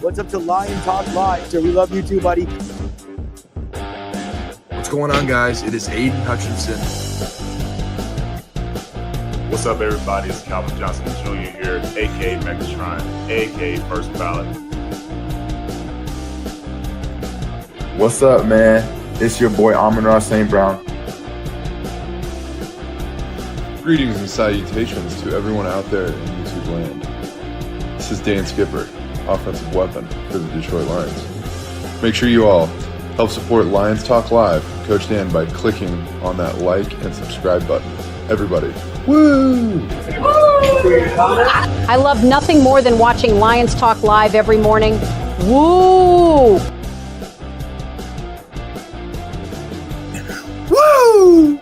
What's up to Lion Talk Live? Sir, we love you too, buddy. What's going on, guys? It is Aidan Hutchinson. What's up, everybody? It's Calvin Johnson Jr. here, a.k.a. Megatron, a.k.a. First Ballot. What's up, man? It's your boy Amon-Ra St. Brown. Greetings and salutations to everyone out there in YouTube land. This is Dan Skipper, offensive weapon for the Detroit Lions. Make sure you all help support Lions Talk Live, Coach Dan, by clicking on that like and subscribe button. Everybody, woo! I love nothing more than watching Lions Talk Live every morning. Woo! Woo!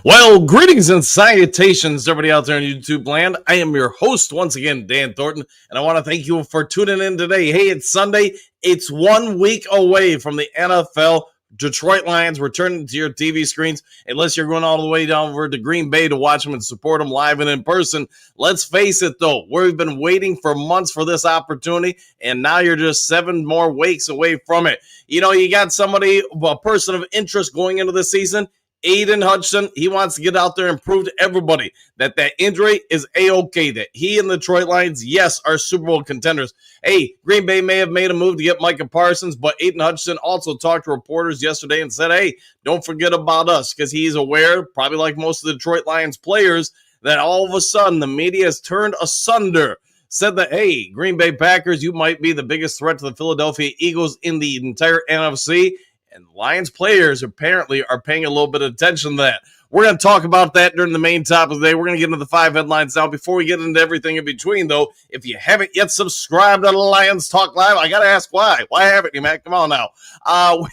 Well, greetings and salutations, everybody out there in YouTube land. I am your host once again, Dan Thornton, and I want to thank you for tuning in today. Hey, it's Sunday. It's 1 week away from the NFL. Detroit Lions returning to your TV screens, unless you're going all the way down over to Green Bay to watch them and support them live and in person. Let's face it, though, we've been waiting for months for this opportunity, and now you're just 7 more weeks away from it. You know, you got somebody, a person of interest going into the season. Aidan Hutchinson, he wants to get out there and prove to everybody that that injury is A-okay, that he and the Detroit Lions, yes, are Super Bowl contenders. Hey, Green Bay may have made a move to get Micah Parsons, but Aidan Hutchinson also talked to reporters yesterday and said, hey, don't forget about us, because he's aware, probably like most of the Detroit Lions players, that all of a sudden the media has turned asunder. Said that, hey, Green Bay Packers, you might be the biggest threat to the Philadelphia Eagles in the entire NFC. And Lions players apparently are paying a little bit of attention to that. We're going to talk about that during the main topic of the day. We're going to get into the 5 headlines now. Before we get into everything in between, though, if you haven't yet subscribed to Lions Talk Live, I got to ask why. Why haven't you, man? Come on now.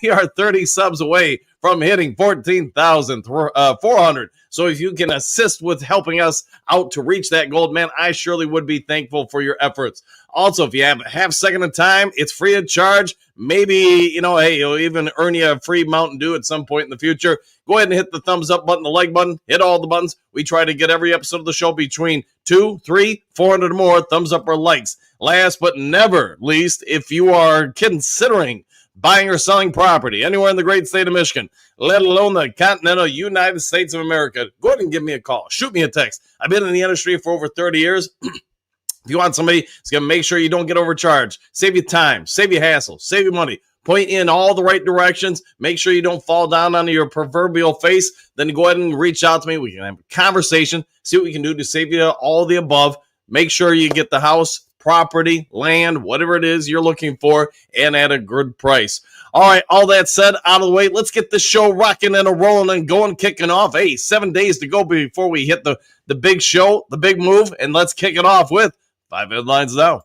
We are 30 subs away from hitting 14,400. So if you can assist with helping us out to reach that goal, man, I surely would be thankful for your efforts. Also, if you have a half second of time, it's free of charge. Maybe, you know, hey, it'll even earn you a free Mountain Dew at some point in the future. Go ahead and hit the thumbs up button, the like button, hit all the buttons. We try to get every episode of the show between 200, 300, 400 or more thumbs up or likes. Last but never least, if you are considering buying or selling property anywhere in the great state of Michigan, let alone the continental United States of America, go ahead and give me a call. Shoot me a text. I've been in the industry for over 30 years. If you want somebody that's going to make sure you don't get overcharged, save you time, save you hassle, save you money, point in all the right directions, make sure you don't fall down onto your proverbial face, then go ahead and reach out to me. We can have a conversation, see what we can do to save you all the above. Make sure you get the house, property, land, whatever it is you're looking for, and at a good price. All right, all that said, out of the way, let's get this show rocking and rolling and going, kicking off. Hey, 7 days to go before we hit the big show, the big move, and let's kick it off with 5 headlines now.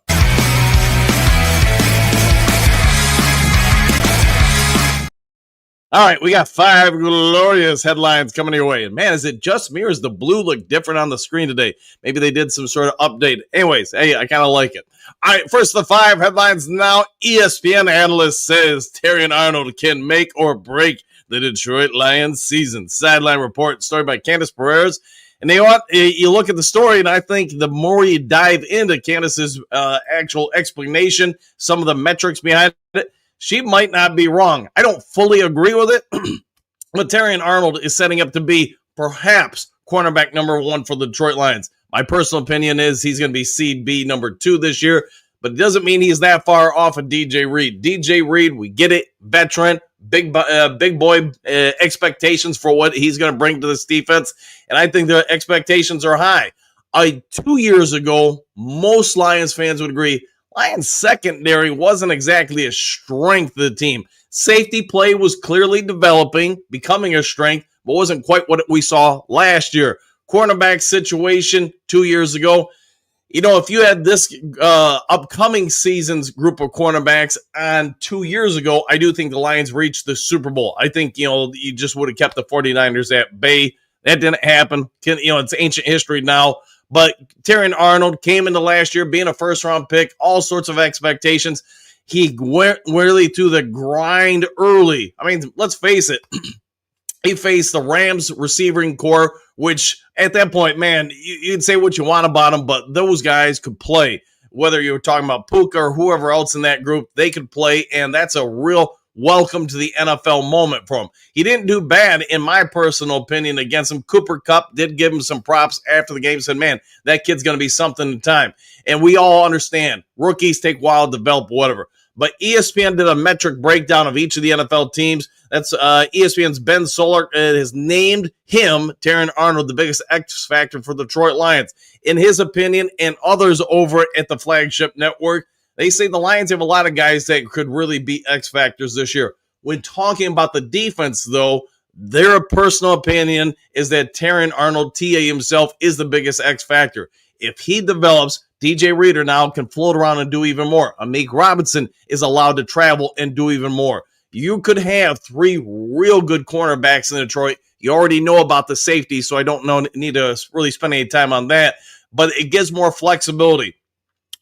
All right, we got 5 glorious headlines coming your way. And man, is it just me or does the blue look different on the screen today? Maybe they did some sort of update. Anyways, hey, I kind of like it. All right, first the 5 headlines now. ESPN analyst says Terrion Arnold can make or break the Detroit Lions season. Sideline report, story by Candace Perez. And you know what? You look at the story, and I think the more you dive into Candace's actual explanation, some of the metrics behind it, she might not be wrong. I don't fully agree with it, but Terrion Arnold is setting up to be perhaps cornerback number 1 for the Detroit Lions. My personal opinion is he's going to be seed B number 2 this year, but it doesn't mean he's that far off of DJ Reed. DJ Reed, we get it, veteran, big boy expectations for what he's going to bring to this defense, and I think the expectations are high. 2 years ago, most Lions fans would agree, Lions secondary wasn't exactly a strength of the team. Safety play was clearly developing, becoming a strength, but wasn't quite what we saw last year. Cornerback situation 2 years ago. You know, if you had this upcoming season's group of cornerbacks on 2 years ago, I do think the Lions reached the Super Bowl. I think, you know, you just would have kept the 49ers at bay. That didn't happen. You know, it's ancient history now. But Terrion Arnold came into last year being a first-round pick, all sorts of expectations. He went really to the grind early. I mean, let's face it. He faced the Rams receiving core, which at that point, man, you'd say what you want about them, but those guys could play. Whether you were talking about Puka or whoever else in that group, they could play, and that's a real welcome to the NFL moment for him. He didn't do bad, in my personal opinion, against him. Cooper Kupp did give him some props after the game, said, man, that kid's going to be something in time. And we all understand, rookies take a while to develop, whatever. But ESPN did a metric breakdown of each of the NFL teams. That's ESPN's Ben Solar has named him, Terrion Arnold, the biggest X factor for the Detroit Lions. In his opinion, and others over at the flagship network, they say the Lions have a lot of guys that could really be X factors this year. When talking about the defense, though, their personal opinion is that Terrion Arnold, TA himself, is the biggest X factor. If he develops, DJ Reader now can float around and do even more. Amik Robinson is allowed to travel and do even more. You could have 3 real good cornerbacks in Detroit. You already know about the safety, so I don't need to really spend any time on that. But it gives more flexibility.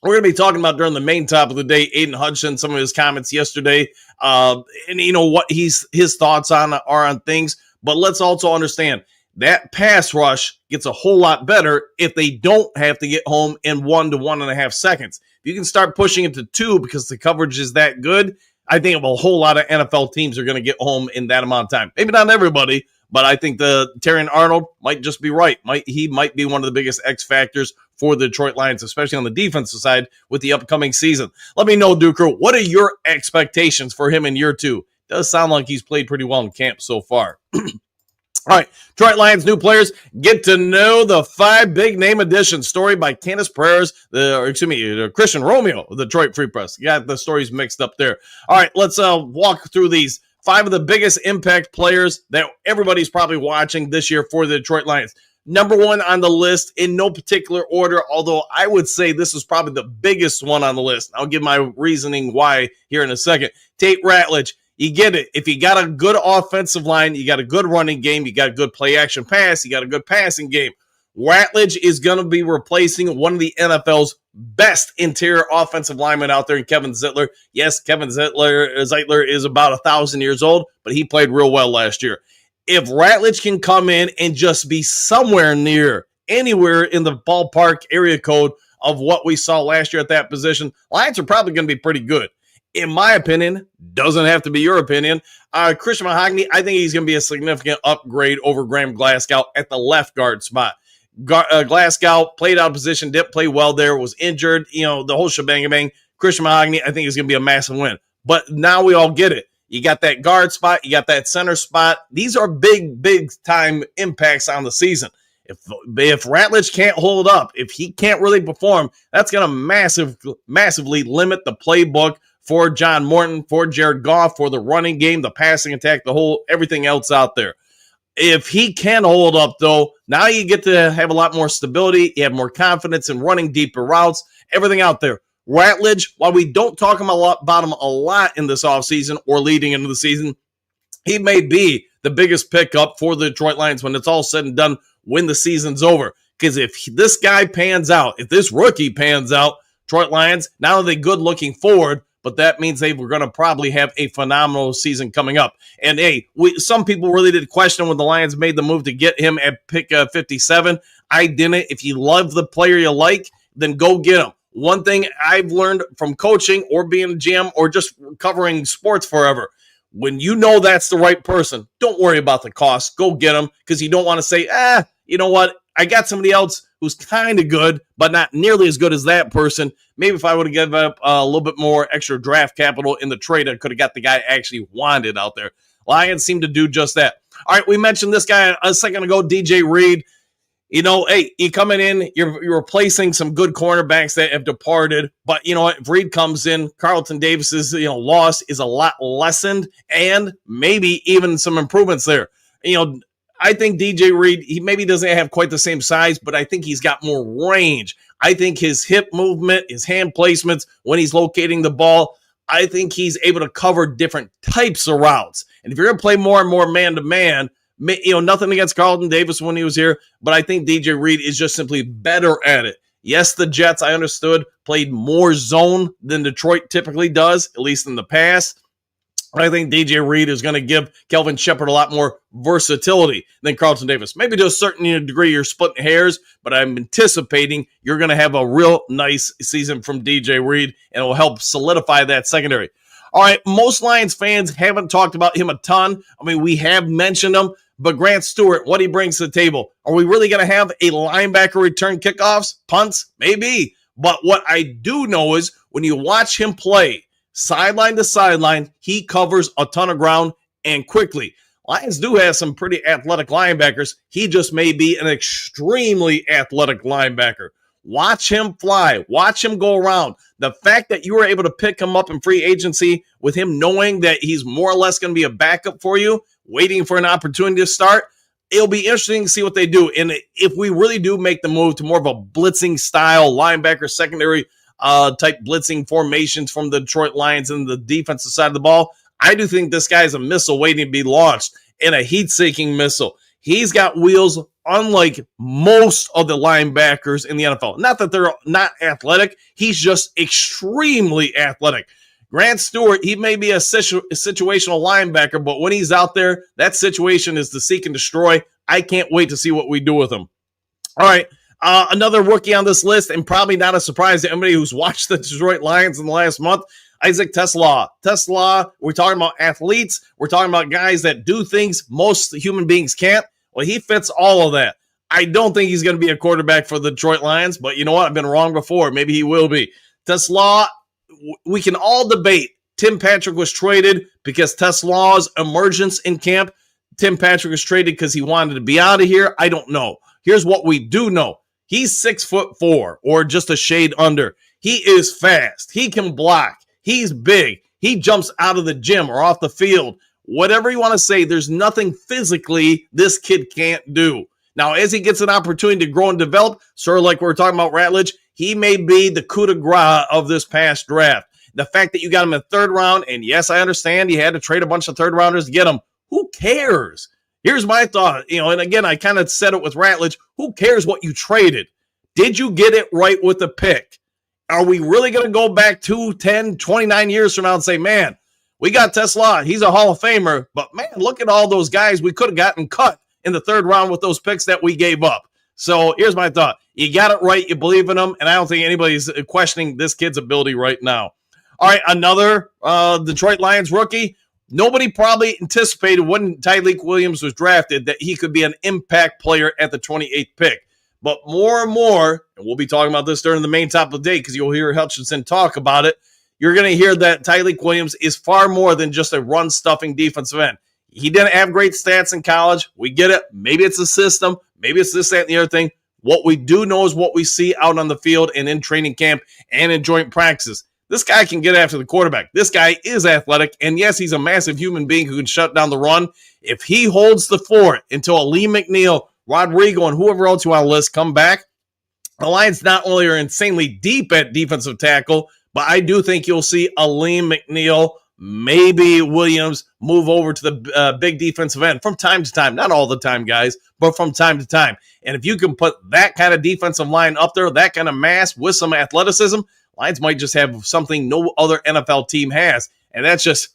We're going to be talking about during the main top of the day, Aidan Hutchinson, some of his comments yesterday, and you know what his thoughts are on things. But let's also understand that pass rush gets a whole lot better if they don't have to get home in 1 to 1.5 seconds. If you can start pushing it to 2 because the coverage is that good, I think a whole lot of NFL teams are going to get home in that amount of time. Maybe not everybody, but I think the Terrion Arnold might just be right. He might be one of the biggest X factors for the Detroit Lions, especially on the defensive side with the upcoming season. Let me know, Duke Crew, what are your expectations for him in year 2? Does sound like he's played pretty well in camp so far. All right, Detroit Lions new players, get to know the 5 big name additions. Story by Candace Pereira's, Christian Romeo of the Detroit Free Press. You got the stories mixed up there. All right, let's walk through these 5 of the biggest impact players that everybody's probably watching this year for the Detroit Lions. Number 1 on the list in no particular order, although I would say this is probably the biggest one on the list. I'll give my reasoning why here in a second. Tate Ratledge. You get it. If you got a good offensive line, you got a good running game, you got a good play action pass, you got a good passing game. Ratledge is going to be replacing one of the NFL's best interior offensive linemen out there in Kevin Zeitler. Yes, Kevin Zeitler is about 1,000 years old, but he played real well last year. If Ratledge can come in and just be somewhere near anywhere in the ballpark area code of what we saw last year at that position, Lions are probably going to be pretty good. In my opinion, doesn't have to be your opinion. Christian Mahogany, I think he's going to be a significant upgrade over Graham Glasgow at the left guard spot. Glasgow played out of position, didn't play well there, was injured, the whole shebang. Christian Mahogany, I think is going to be a massive win. But now we all get it. You got that guard spot, you got that center spot. These are big time impacts on the season. If Ratledge can't hold up, if he can't really perform, that's going to massively limit the playbook for John Morton, for Jared Goff, for the running game, the passing attack, everything else out there. If he can hold up, though, now you get to have a lot more stability. You have more confidence in running deeper routes, everything out there. Ratledge, while we don't talk about him a lot in this offseason or leading into the season, he may be the biggest pickup for the Detroit Lions when it's all said and done when the season's over. Because if this guy pans out, if this rookie pans out, Detroit Lions, not only good looking forward, but that means they were going to probably have a phenomenal season coming up. And, hey, some people really did question when the Lions made the move to get him at pick 57. I didn't. If you love the player you like, then go get him. One thing I've learned from coaching or being a GM or just covering sports forever, when you know that's the right person, don't worry about the cost. Go get him because you don't want to say, you know what? I got somebody else who's kind of good, but not nearly as good as that person. Maybe if I would have given up a little bit more extra draft capital in the trade, I could have got the guy I actually wanted out there. Lions seem to do just that. All right, we mentioned this guy a second ago, DJ Reed. Hey, you coming in, you're replacing some good cornerbacks that have departed. But you know what? If Reed comes in, Carlton Davis's loss is a lot lessened, and maybe even some improvements there. I think DJ Reed, he maybe doesn't have quite the same size, but I think he's got more range. I think his hip movement, his hand placements, when he's locating the ball, I think he's able to cover different types of routes. And if you're going to play more and more man-to-man, nothing against Carlton Davis when he was here, but I think DJ Reed is just simply better at it. Yes, the Jets, I understood, played more zone than Detroit typically does, at least in the past. I think DJ Reed is going to give Kelvin Shepard a lot more versatility than Carlton Davis. Maybe to a certain degree you're splitting hairs, but I'm anticipating you're going to have a real nice season from DJ Reed, and it will help solidify that secondary. All right, most Lions fans haven't talked about him a ton. I mean, we have mentioned him, but Grant Stewart, what he brings to the table. Are we really going to have a linebacker return kickoffs, punts? Maybe. But what I do know is when you watch him play, sideline to sideline, he covers a ton of ground and quickly. Lions do have some pretty athletic linebackers. He just may be an extremely athletic linebacker. Watch him fly. Watch him go around. The fact that you were able to pick him up in free agency with him knowing that he's more or less going to be a backup for you, waiting for an opportunity to start, it'll be interesting to see what they do. And if we really do make the move to more of a blitzing style linebacker secondary type blitzing formations from the Detroit Lions and the defensive side of the ball, I do think this guy is a missile waiting to be launched, and a heat-seeking missile. He's got wheels unlike most of the linebackers in the NFL. Not that they're not athletic. He's just extremely athletic. Grant Stewart, he may be a situational linebacker, but when he's out there, that situation is to seek and destroy. I can't wait to see what we do with him. All right. Another rookie on this list, and probably not a surprise to anybody who's watched the Detroit Lions in the last month, Isaac TeSlaa. TeSlaa, we're talking about athletes. We're talking about guys that do things most human beings can't. Well, he fits all of that. I don't think he's going to be a quarterback for the Detroit Lions, but you know what? I've been wrong before. Maybe he will be. TeSlaa, we can all debate. Tim Patrick was traded because TeSlaa's emergence in camp. Tim Patrick was traded because he wanted to be out of here. I don't know. Here's what we do know. He's 6'4" or just a shade under. He is fast. He can block. He's big. He jumps out of the gym or off the field. Whatever you want to say, there's nothing physically this kid can't do. Now, as he gets an opportunity to grow and develop, sort of like we were talking about Ratledge, he may be the coup de grace of this past draft. The fact that you got him in the third round, and yes, I understand you had to trade a bunch of third rounders to get him. Who cares? Here's my thought, and again, I kind of said it with Ratledge. Who cares what you traded? Did you get it right with the pick? Are we really going to go back 2, 10, 29 years from now and say, man, we got TeSlaa. He's a Hall of Famer, but man, look at all those guys we could have gotten cut in the third round with those picks that we gave up. So here's my thought. You got it right. You believe in him, and I don't think anybody's questioning this kid's ability right now. All right, another Detroit Lions rookie. Nobody probably anticipated when Tyreek Williams was drafted that he could be an impact player at the 28th pick. But more and more, and we'll be talking about this during the main top of the day because you'll hear Hutchinson talk about it, you're going to hear that Tyreek Williams is far more than just a run-stuffing defensive end. He didn't have great stats in college. We get it. Maybe it's a system. Maybe it's this, that, and the other thing. What we do know is what we see out on the field and in training camp and in joint practices. This guy can get after the quarterback. This guy is athletic, and yes, he's a massive human being who can shut down the run. If he holds the fort until a Lee McNeil, Rodrigo, and whoever else you want to list come back, the Lions not only are insanely deep at defensive tackle, but I do think you'll see a Lee McNeil, maybe Williams, move over to the big defensive end from time to time. Not all the time, guys, but from time to time. And if you can put that kind of defensive line up there, that kind of mass with some athleticism, Lions might just have something no other NFL team has. And that's just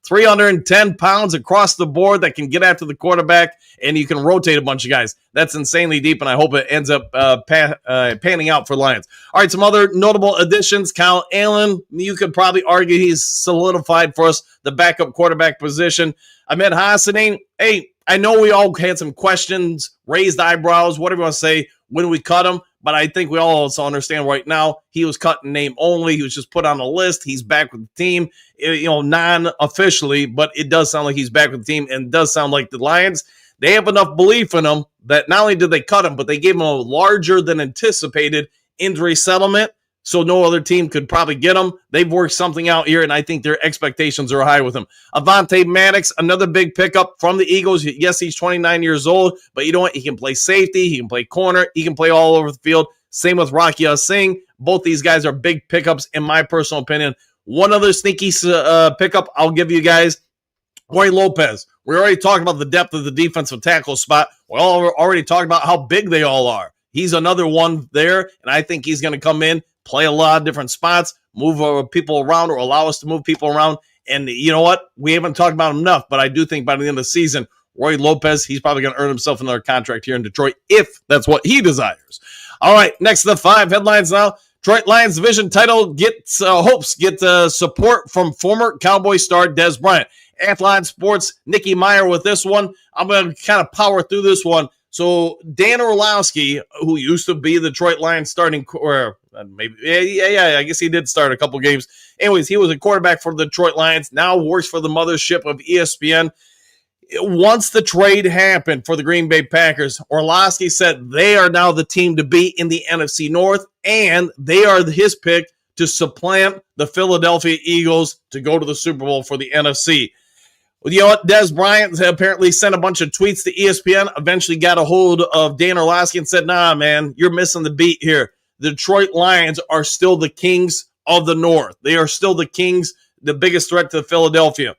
310 pounds across the board that can get after the quarterback, and you can rotate a bunch of guys. That's insanely deep, and I hope it ends up panning out for Lions. All right, some other notable additions. Kyle Allen, you could probably argue he's solidified for us the backup quarterback position. Ahmed Hassanin, hey, I know we all had some questions, raised eyebrows, whatever you want to say, when we cut him. But I think we all also understand right now he was cut in name only. He was just put on the list. He's back with the team, non-officially, but it does sound like he's back with the team, and it does sound like the Lions, they have enough belief in him that not only did they cut him, but they gave him a larger than anticipated injury settlement, so no other team could probably get him. They've worked something out here, and I think their expectations are high with him. Avonte Maddox, another big pickup from the Eagles. Yes, he's 29 years old, but you know what? He can play safety. He can play corner. He can play all over the field. Same with Rocky Singh. Both these guys are big pickups, in my personal opinion. One other sneaky pickup I'll give you guys, Roy Lopez. We already talked about the depth of the defensive tackle spot. We already talked about how big they all are. He's another one there, and I think he's going to come in, play a lot of different spots, move people around or allow us to move people around And you know what? We haven't talked about him enough, but I do think by the end of the season, Roy Lopez, he's probably going to earn himself another contract here in Detroit if that's what he desires. All right, next to the 5 headlines now. Detroit Lions division title hopes get support from former Cowboy star Dez Bryant. Athlon Sports, Nikki Meyer with this one. I'm going to kind of power through this one. So Dan Orlowski, who used to be the Detroit Lions starting, or maybe, I guess he did start a couple games. Anyways, he was a quarterback for the Detroit Lions, now works for the mothership of ESPN. Once the trade happened for the Green Bay Packers, Orlowski said they are now the team to beat in the NFC North, and they are his pick to supplant the Philadelphia Eagles to go to the Super Bowl for the NFC. Well, you know what? Dez Bryant apparently sent a bunch of tweets to ESPN, eventually got a hold of Dan Orlowski and said, nah, man, you're missing the beat here. The Detroit Lions are still the kings of the North. They are still the kings, the biggest threat to Philadelphia.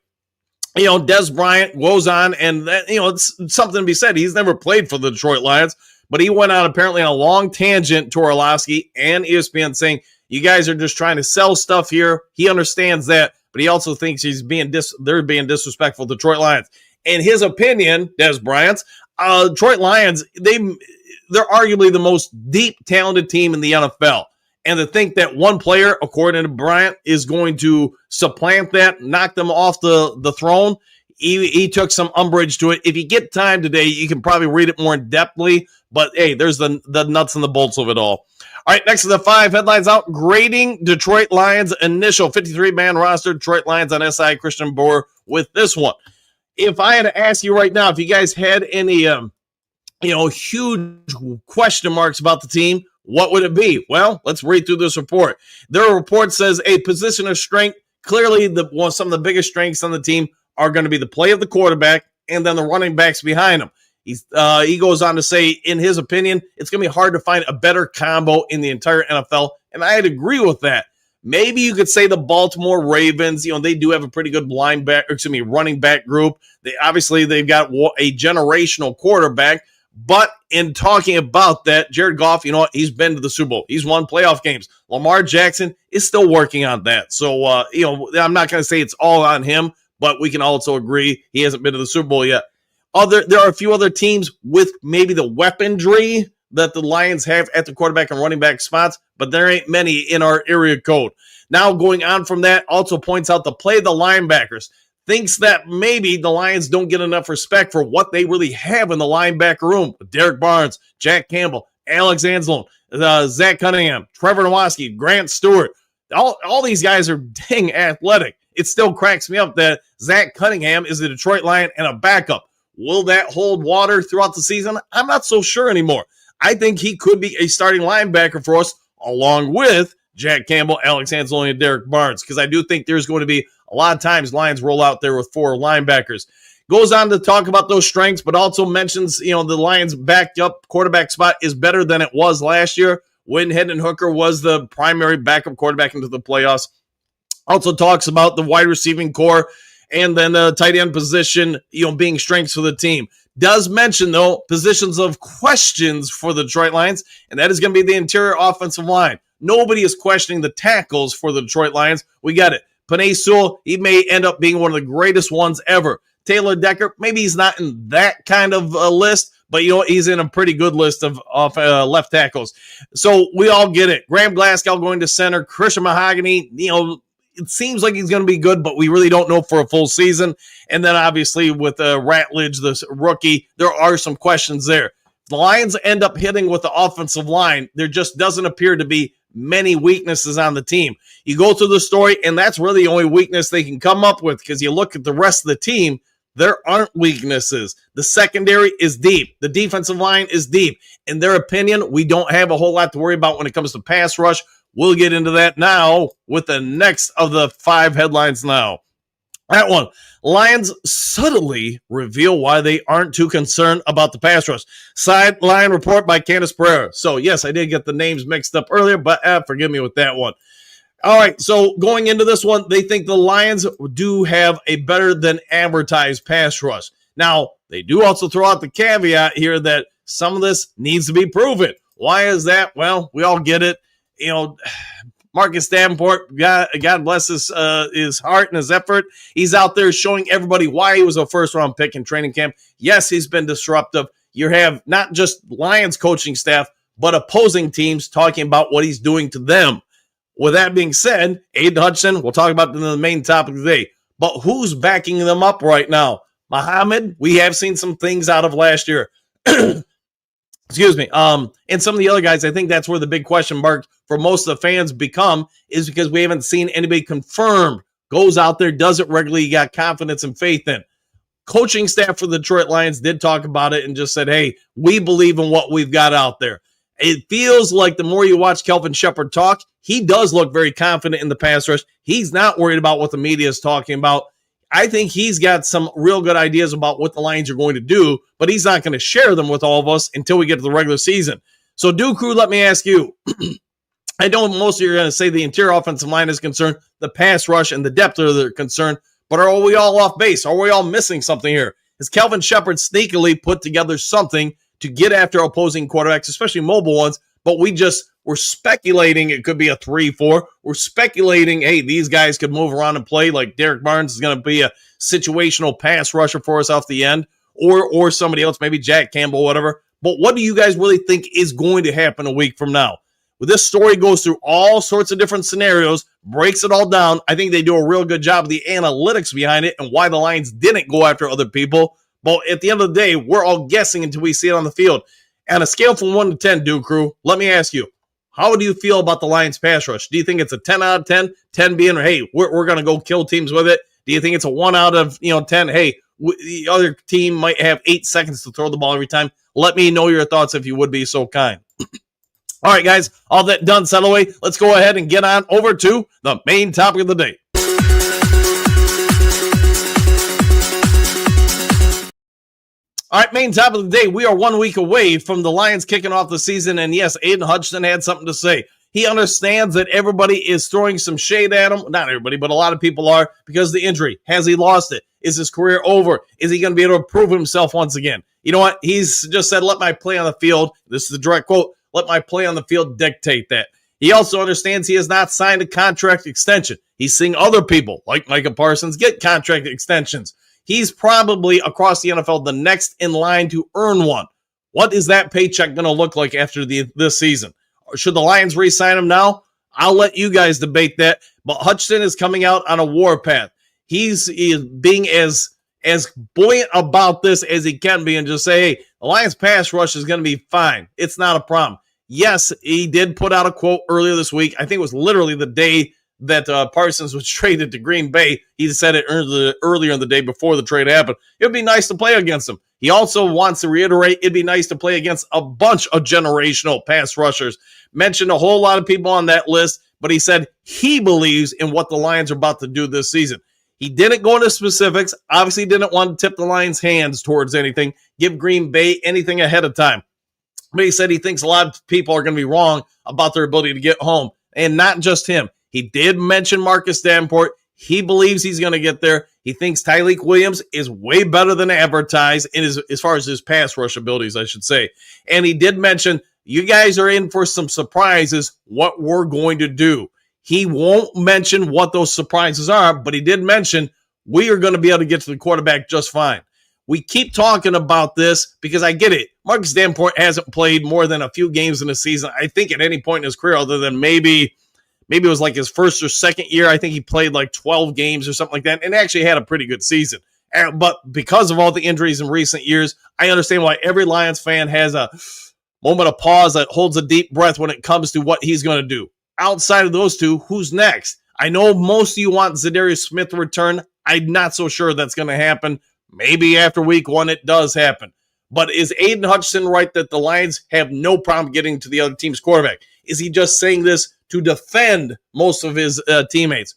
You know, Dez Bryant goes on, and that, you know, it's something to be said. He's never played for the Detroit Lions, but he went on apparently on a long tangent to Orlowski and ESPN saying, you guys are just trying to sell stuff here. He understands that, but he also thinks they're being disrespectful to Detroit Lions. In his opinion, Dez Bryant's, Detroit Lions, they're arguably the most deep, talented team in the NFL. And to think that one player, according to Bryant, is going to supplant that, knock them off the throne, he took some umbrage to it. If you get time today, you can probably read it more in-depthly. But, hey, there's the nuts and the bolts of it all. All right, next to the 5 headlines out. Grading Detroit Lions initial 53-man roster. Detroit Lions on SI. Christian Boer with this one. If I had to ask you right now, if you guys had any, huge question marks about the team, what would it be? Well, let's read through this report. Their report says a position of strength. Clearly, some of the biggest strengths on the team are going to be the play of the quarterback and then the running backs behind him. He goes on to say, in his opinion, it's going to be hard to find a better combo in the entire NFL, and I'd agree with that. Maybe you could say the Baltimore Ravens, they do have a pretty good running back group. They've got a generational quarterback. But in talking about that, Jared Goff, he's been to the Super Bowl. He's won playoff games. Lamar Jackson is still working on that. So, I'm not going to say it's all on him, but we can also agree he hasn't been to the Super Bowl yet. There are a few other teams with maybe the weaponry that the Lions have at the quarterback and running back spots, but there ain't many in our area code. Now, going on from that, also points out the play of the linebackers. Thinks that maybe the Lions don't get enough respect for what they really have in the linebacker room. Derek Barnes, Jack Campbell, Alex Anzalone, Zach Cunningham, Trevor Nowaski, Grant Stewart. All these guys are dang athletic. It still cracks me up that Zach Cunningham is a Detroit Lion and a backup. Will that hold water throughout the season? I'm not so sure anymore. I think he could be a starting linebacker for us along with Jack Campbell, Alex Anzalone, and Derek Barnes, because I do think there's going to be a lot of times Lions roll out there with 4 linebackers. Goes on to talk about those strengths, but also mentions, the Lions' backed up quarterback spot is better than it was last year when Hendon Hooker was the primary backup quarterback into the playoffs. Also talks about the wide receiving core and then the tight end position, being strengths for the team. Does mention, though, positions of questions for the Detroit Lions, and that is going to be the interior offensive line. Nobody is questioning the tackles for the Detroit Lions. We got it. Penei Sewell, he may end up being one of the greatest ones ever. Taylor Decker, maybe he's not in that kind of list, but he's in a pretty good list of left tackles. So we all get it. Graham Glasgow going to center. Christian Mahogany, it seems like he's going to be good, but we really don't know for a full season. And then obviously with Ratledge, the rookie, there are some questions there. If the Lions end up hitting with the offensive line, there just doesn't appear to be many weaknesses on the team. You go through the story, and that's really the only weakness they can come up with, because you look at the rest of the team, there aren't weaknesses. The secondary is deep. The defensive line is deep. In their opinion, we don't have a whole lot to worry about when it comes to pass rush. We'll get into that now with the next of the 5 headlines now. That one, Lions subtly reveal why they aren't too concerned about the pass rush. Sideline report by Candace Pereira. So, yes, I did get the names mixed up earlier, but forgive me with that one. All right, so going into this one, they think the Lions do have a better than advertised pass rush. Now, they do also throw out the caveat here that some of this needs to be proven. Why is that? Well, we all get it. Marcus Davenport, God bless his heart and his effort. He's out there showing everybody why he was a first-round pick in training camp. Yes, he's been disruptive. You have not just Lions coaching staff, but opposing teams talking about what he's doing to them. With that being said, Aidan Hutchinson, we'll talk about the main topic today. But who's backing them up right now? Muhammad, we have seen some things out of last year. Excuse me. And some of the other guys, I think that's where the big question mark for most of the fans is because we haven't seen anybody confirmed, goes out there, does it regularly, got confidence and faith in. Coaching staff for the Detroit Lions did talk about it and just said, hey, we believe in what we've got out there. It feels like the more you watch Kelvin Shepherd talk, he does look very confident in the pass rush. He's not worried about what the media is talking about. I think he's got some real good ideas about what the Lions are going to do, but he's not going to share them with all of us until we get to the regular season. So, Duke Crew, let me ask you. I know most of you are going to say the interior offensive line is concerned, the pass rush and the depth are concerned, but are we all off base? Are we all missing something here? Has Kelvin Shepherd sneakily put together something to get after opposing quarterbacks, especially mobile ones, but we're speculating it could be a 3-4. We're speculating, hey, these guys could move around and play, like Derek Barnes is going to be a situational pass rusher for us off the end, or somebody else, maybe Jack Campbell, whatever. But what do you guys really think is going to happen a week from now? Well, this story goes through all sorts of different scenarios, breaks it all down. I think they do a real good job of the analytics behind it and why the Lions didn't go after other people. But at the end of the day, we're all guessing until we see it on the field. On a scale from 1 to 10, Duke Crew, let me ask you, how do you feel about the Lions pass rush? Do you think it's a 10 out of 10? 10 being, hey, we're going to go kill teams with it. Do you think it's a 1 out of 10? Hey, the other team might have 8 seconds to throw the ball every time. Let me know your thoughts if you would be so kind. All right, guys, all that done, settle away. Let's go ahead and get on over to the main topic of the day. All right, main topic of the day. We are 1 week away from the Lions kicking off the season, and yes, Aidan Hutchinson had something to say. He understands that everybody is throwing some shade at him. Not everybody, but a lot of people are because of the injury. Has he lost it? Is his career over? Is he going to be able to prove himself once again? You know what? He's just said, let my play on the field. This is the direct quote. Let my play on the field dictate that. He also understands he has not signed a contract extension. He's seeing other people, like Micah Parsons, get contract extensions. He's probably, across the NFL, the next in line to earn one. What is that paycheck going to look like after this season? Should the Lions re-sign him now? I'll let you guys debate that. But Hutchinson is coming out on a warpath. He's being as buoyant about this as he can be and just say, hey, the Lions pass rush is going to be fine. It's not a problem. Yes, he did put out a quote earlier this week. I think it was literally the day that Parsons was traded to Green Bay. He said it earlier in the day before the trade happened. It would be nice to play against him. He also wants to reiterate it'd be nice to play against a bunch of generational pass rushers. Mentioned a whole lot of people on that list, but he said he believes in what the Lions are about to do this season. He didn't go into specifics, obviously didn't want to tip the Lions' hands towards anything, give Green Bay anything ahead of time. But he said he thinks a lot of people are going to be wrong about their ability to get home, and not just him. He did mention Marcus Davenport. He believes he's going to get there. He thinks Tyleik Williams is way better than advertised as far as his pass rush abilities, I should say. And he did mention, you guys are in for some surprises, what we're going to do. He won't mention what those surprises are, but he did mention we are going to be able to get to the quarterback just fine. We keep talking about this because I get it. Marcus Davenport hasn't played more than a few games in the season, I think, at any point in his career, other than maybe it was like his first or second year. I think he played like 12 games or something like that and actually had a pretty good season. But because of all the injuries in recent years, I understand why every Lions fan has a moment of pause that holds a deep breath when it comes to what he's going to do. Outside of those two, who's next? I know most of you want Zadarius Smith to return. I'm not so sure that's going to happen. Maybe after week 1 it does happen. But is Aidan Hutchinson right that the Lions have no problem getting to the other team's quarterback? Is he just saying this to defend most of his teammates?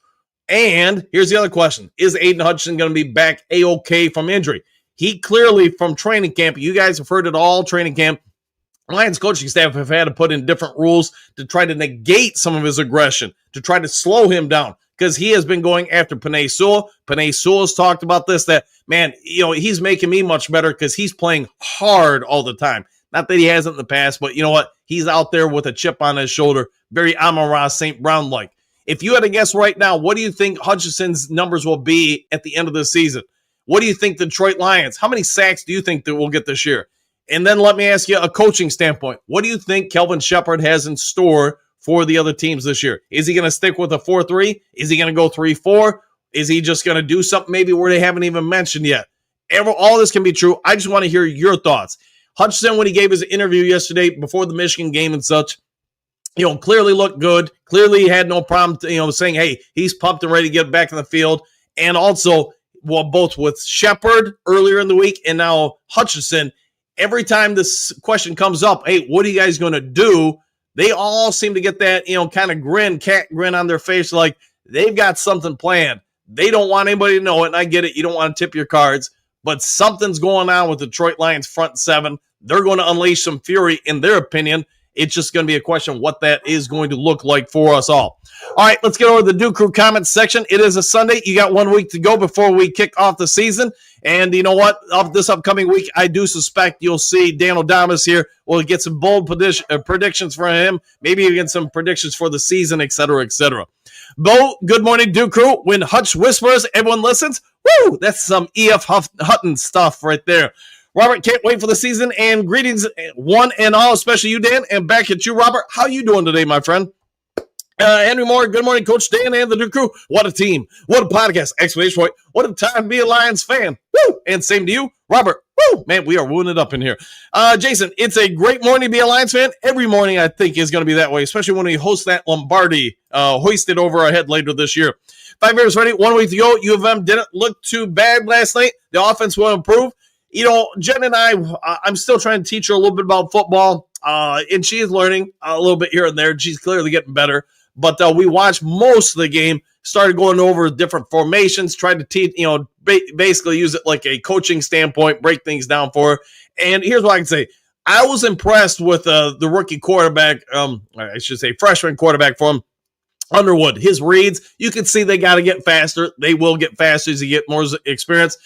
And here's the other question. Is Aidan Hutchinson going to be back A-OK from injury? He clearly, from training camp, you guys have heard it all, training camp, Lions coaching staff have had to put in different rules to try to negate some of his aggression, to try to slow him down, because he has been going after Penei Sewell. Penei Sewell has talked about this, that, man, he's making me much better because he's playing hard all the time. Not that he hasn't in the past, but you know what? He's out there with a chip on his shoulder, very Amon-Ra St. Brown-like. If you had to guess right now, what do you think Hutchinson's numbers will be at the end of the season? What do you think the Detroit Lions, how many sacks do you think that we'll get this year? And then let me ask you a coaching standpoint. What do you think Kelvin Shepard has in store for the other teams this year? Is he going to stick with a 4-3? Is he going to go 3-4? Is he just going to do something maybe where they haven't even mentioned yet? All this can be true. I just want to hear your thoughts. Hutchinson, when he gave his interview yesterday before the Michigan game and such, clearly looked good. Clearly had no problem, saying, hey, he's pumped and ready to get back in the field. And also, both with Shepard earlier in the week and now Hutchinson, every time this question comes up, hey, what are you guys going to do? They all seem to get that, kind of cat grin on their face, like they've got something planned. They don't want anybody to know it, and I get it. You don't want to tip your cards, but something's going on with the Detroit Lions front seven. They're going to unleash some fury, in their opinion. It's just going to be a question of what that is going to look like for us all. All right, let's get over to the Duke Crew comments section. It is a Sunday. You got 1 week to go before we kick off the season. And you know what? This upcoming week, I do suspect you'll see Dan O'Damas here. We'll get some bold predictions for him, maybe even some predictions for the season, et cetera, et cetera. Bo, good morning, Duke Crew. When Hutch whispers, everyone listens. Woo! That's some E.F. Hutton stuff right there. Robert, can't wait for the season, and greetings one and all, especially you, Dan, and back at you, Robert. How you doing today, my friend? Henry Moore, good morning, Coach Dan and the Duke Crew. What a team. What a podcast. Exclamation point. What a time to be a Lions fan. Woo! And same to you, Robert. Woo! Man, we are wooing it up in here. Jason, it's a great morning to be a Lions fan. Every morning, I think, is going to be that way, especially when we host that Lombardi hoisted over our head later this year. 5 minutes ready. 1 week to go. U of M didn't look too bad last night. The offense will improve. Jen and I'm still trying to teach her a little bit about football, and she is learning a little bit here and there. She's clearly getting better. But we watched most of the game, started going over different formations, tried to teach, basically use it like a coaching standpoint, break things down for her. And here's what I can say. I was impressed with the rookie quarterback, I should say freshman quarterback for him, Underwood. His reads, you can see they got to get faster. They will get faster as he get more experience.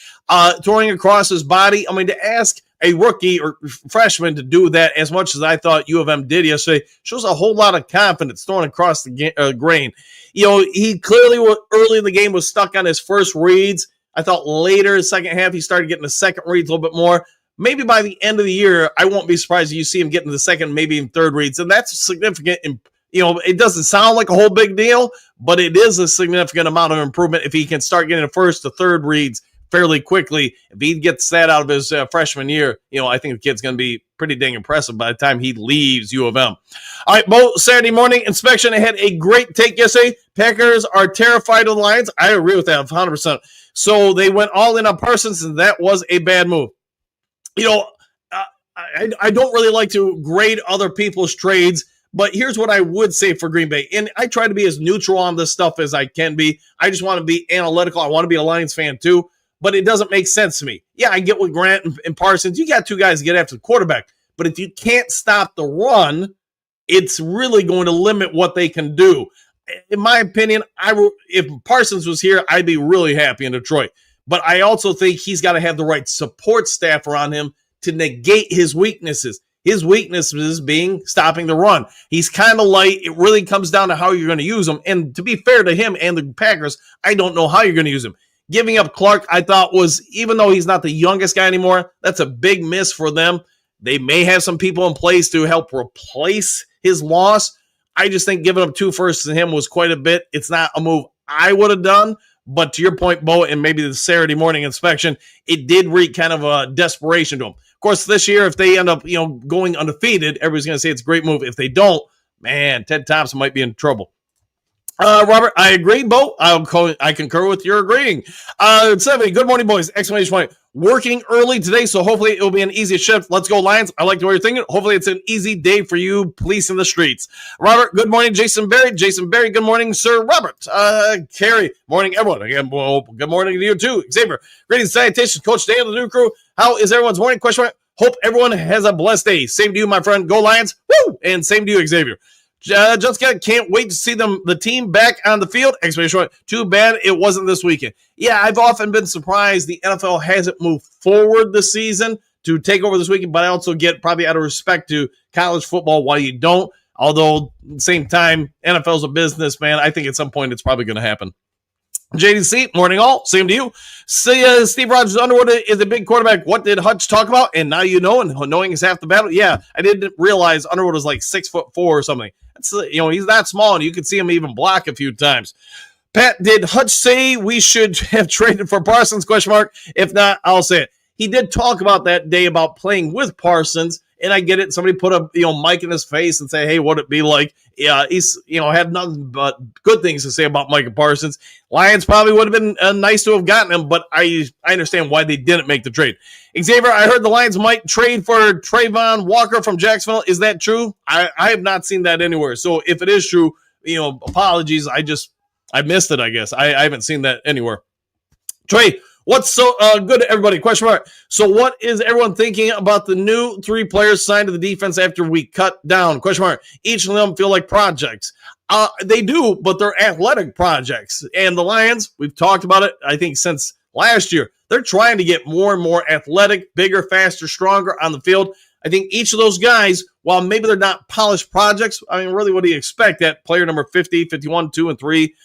Throwing across his body, to ask a rookie or freshman to do that as much as I thought U of M did yesterday shows a whole lot of confidence throwing across the grain. He clearly early in the game was stuck on his first reads. I thought later, second half, he started getting the second reads a little bit more. Maybe by the end of the year, I won't be surprised if you see him getting the second, maybe even third reads. And that's significant. It doesn't sound like a whole big deal, but it is a significant amount of improvement if he can start getting the first to third reads fairly quickly. If he gets that out of his freshman year, I think the kid's going to be pretty dang impressive by the time he leaves U of M. All right, Bo, Saturday morning inspection. I had a great take yesterday. Packers are terrified of the Lions. I agree with that 100%. So they went all in on Parsons, and that was a bad move. I don't really like to grade other people's trades, but here's what I would say for Green Bay. And I try to be as neutral on this stuff as I can be. I just want to be analytical. I want to be a Lions fan too, but it doesn't make sense to me. Yeah, I get with Grant and Parsons. You got two guys to get after the quarterback, but if you can't stop the run, it's really going to limit what they can do. In my opinion, if Parsons was here, I'd be really happy in Detroit. But I also think he's got to have the right support staff around him to negate his weaknesses. His weaknesses being stopping the run. He's kind of light. It really comes down to how you're going to use him. And to be fair to him and the Packers, I don't know how you're going to use him. Giving up Clark, I thought was, even though he's not the youngest guy anymore, that's a big miss for them. They may have some people in place to help replace his loss. I just think giving up 2 firsts to him was quite a bit. It's not a move I would have done. But to your point, Bo, and maybe the Saturday morning inspection, it did reek kind of a desperation to him. Of course, this year, if they end up, going undefeated, everybody's going to say it's a great move. If they don't, man, Ted Thompson might be in trouble. Robert, I agree, Bo. I concur with your agreeing. 70, good morning, boys. Exclamation point. Working early today, so hopefully it'll be an easy shift. Let's go, Lions. I like the way you're thinking. Hopefully it's an easy day for you, police in the streets. Robert, good morning. Jason Berry, good morning, Sir Robert. Carrie, morning, everyone. Again, well, good morning to you, too. Xavier, greetings, salutations, Coach Dan, the new crew. How is everyone's morning? Question mark. Hope everyone has a blessed day. Same to you, my friend. Go Lions. Woo! And same to you, Xavier. Jessica, can't wait to see the team back on the field. Exclamation. Too bad it wasn't this weekend. Yeah, I've often been surprised the NFL hasn't moved forward this season to take over this weekend, but I also get, probably out of respect to college football, why you don't. Although, at the same time, NFL's a business, man. I think at some point it's probably going to happen. JDC, morning all. Same to you. See, Steve Rogers Underwood is a big quarterback. What did Hutch talk about? And now you know, and knowing is half the battle. Yeah, I didn't realize Underwood was like 6'4" or something. That's, he's that small, and you could see him even block a few times. Pat, did Hutch say we should have traded for Parsons? ? If not, I'll say it. He did talk about that day about playing with Parsons, and I get it. Somebody put a mic in his face and say, "Hey, what'd it be like?" Yeah, he's had nothing but good things to say about Micah Parsons. Lions probably would have been nice to have gotten him, but I understand why they didn't make the trade. Xavier, I heard the Lions might trade for Trayvon Walker from Jacksonville. Is that true? I have not seen that anywhere. So if it is true, apologies. I missed it, I guess. I haven't seen that anywhere. Trey, what's so good, everybody? ? So what is everyone thinking about the new 3 players signed to the defense after we cut down? ? Each of them feel like projects. They do, but they're athletic projects. And the Lions, we've talked about it, I think, since last year. They're trying to get more and more athletic, bigger, faster, stronger on the field. I think each of those guys, while maybe they're not polished projects, I mean, really, what do you expect? That player number 50, 51, 2, and 3,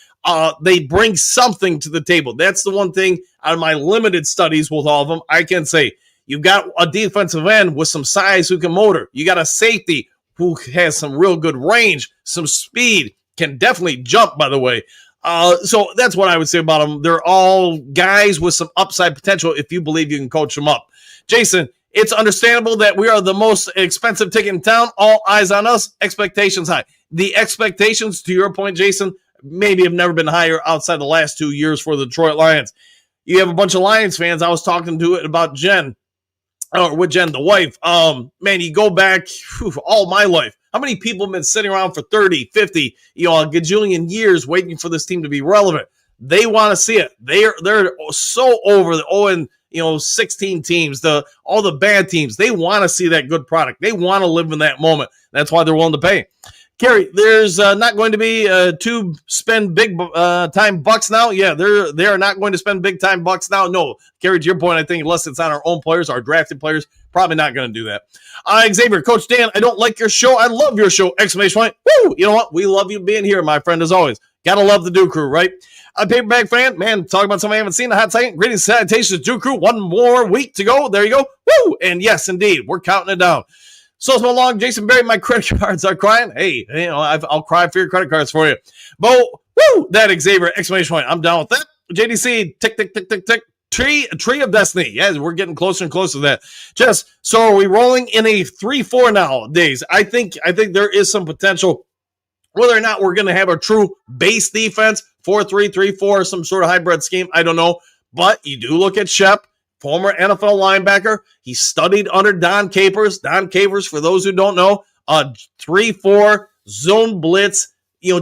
they bring something to the table. That's the one thing out of my limited studies with all of them, I can say. You've got a defensive end with some size who can motor. You got a safety who has some real good range, some speed, can definitely jump, by the way. So that's what I would say about them. They're all guys with some upside potential if you believe you can coach them up. Jason, it's understandable that we are the most expensive ticket in town. All eyes on us. Expectations high. The expectations, to your point, Jason, maybe have never been higher outside the last 2 years for the Detroit Lions. You have a bunch of Lions fans. I was talking to it about Jen, or with Jen, the wife. Man, you go back all my life. How many people have been sitting around for 30, 50, a gajillion years waiting for this team to be relevant? They want to see it. They're so over the 16 teams, all the bad teams. They want to see that good product. They want to live in that moment. That's why they're willing to pay. Kerry, there's not going to be to spend big time bucks now. Yeah, they are not going to spend big time bucks now. No, Kerry, to your point, I think unless it's on our own players, our drafted players, probably not going to do that. Xavier, Coach Dan, I don't like your show. I love your show! ! Woo! You know what? We love you being here, my friend, as always. Gotta love the Dew Crew, right? Paperback fan, man, talking about something I haven't seen in a hot second. Greetings, salutations, Dew Crew. One more week to go. There you go. Woo! And yes, indeed, we're counting it down. So long, Jason Berry, my credit cards are crying. Hey, I'll cry for your credit cards for you. Bo, woo, that Xavier, ! I'm down with that. JDC, tick, tick, tick, tick, tick. Tree of Destiny. Yeah, we're getting closer and closer to that. Jess, so are we rolling in a 3-4 nowadays? I think there is some potential. Whether or not we're going to have a true base defense, 4-3, 3-4, some sort of hybrid scheme, I don't know. But you do look at Shep, former NFL linebacker. He studied under Don Capers. Don Capers, for those who don't know, 3-4 zone blitz,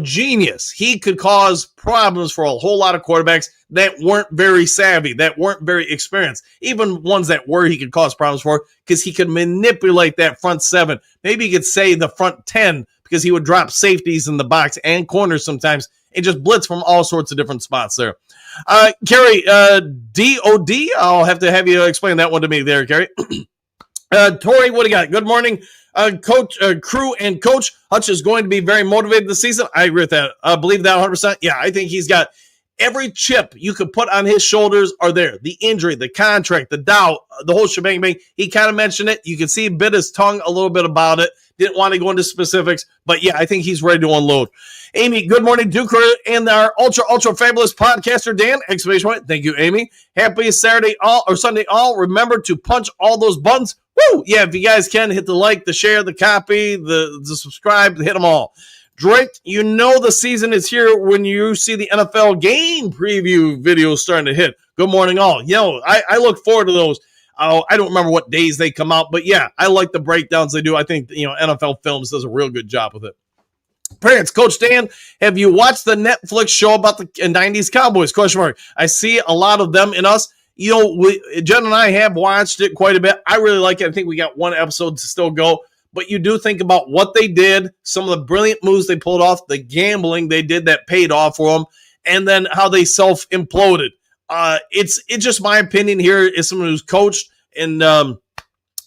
genius. He could cause problems for a whole lot of quarterbacks that weren't very savvy, that weren't very experienced. Even ones that were, he could cause problems for because he could manipulate that front 7. Maybe he could say the front 10 because he would drop safeties in the box and corners sometimes and just blitz from all sorts of different spots there. Kerry, DOD, I'll have to have you explain that one to me there, Kerry. Tori, what do you got? Good morning, coach, crew, and coach. Hutch is going to be very motivated this season. I agree with that. I believe that 100%. Yeah, I think he's got every chip you could put on his shoulders are there. The injury, the contract, the doubt, the whole shebang bang. He kind of mentioned it. You can see he bit his tongue a little bit about it. Didn't want to go into specifics, but yeah, I think he's ready to unload. Amy, good morning, Duke, and our ultra fabulous podcaster, Dan! ! Thank you, Amy. Happy Saturday all, or Sunday all. Remember to punch all those buttons. Woo! Yeah, if you guys can, hit the like, the share, the copy, the subscribe, hit them all. Drake, the season is here when you see the NFL game preview videos starting to hit. Good morning, all. I look forward to those. I don't remember what days they come out, but yeah, I like the breakdowns they do. I think, NFL Films does a real good job with it. Parents, Coach Dan, have you watched the Netflix show about the 90s Cowboys? ? I see a lot of them in us. Jen and I have watched it quite a bit. I really like it. I think we got one episode to still go. But you do think about what they did, some of the brilliant moves they pulled off, the gambling they did that paid off for them, and then how they self-imploded. It's just my opinion here as someone who's coached, and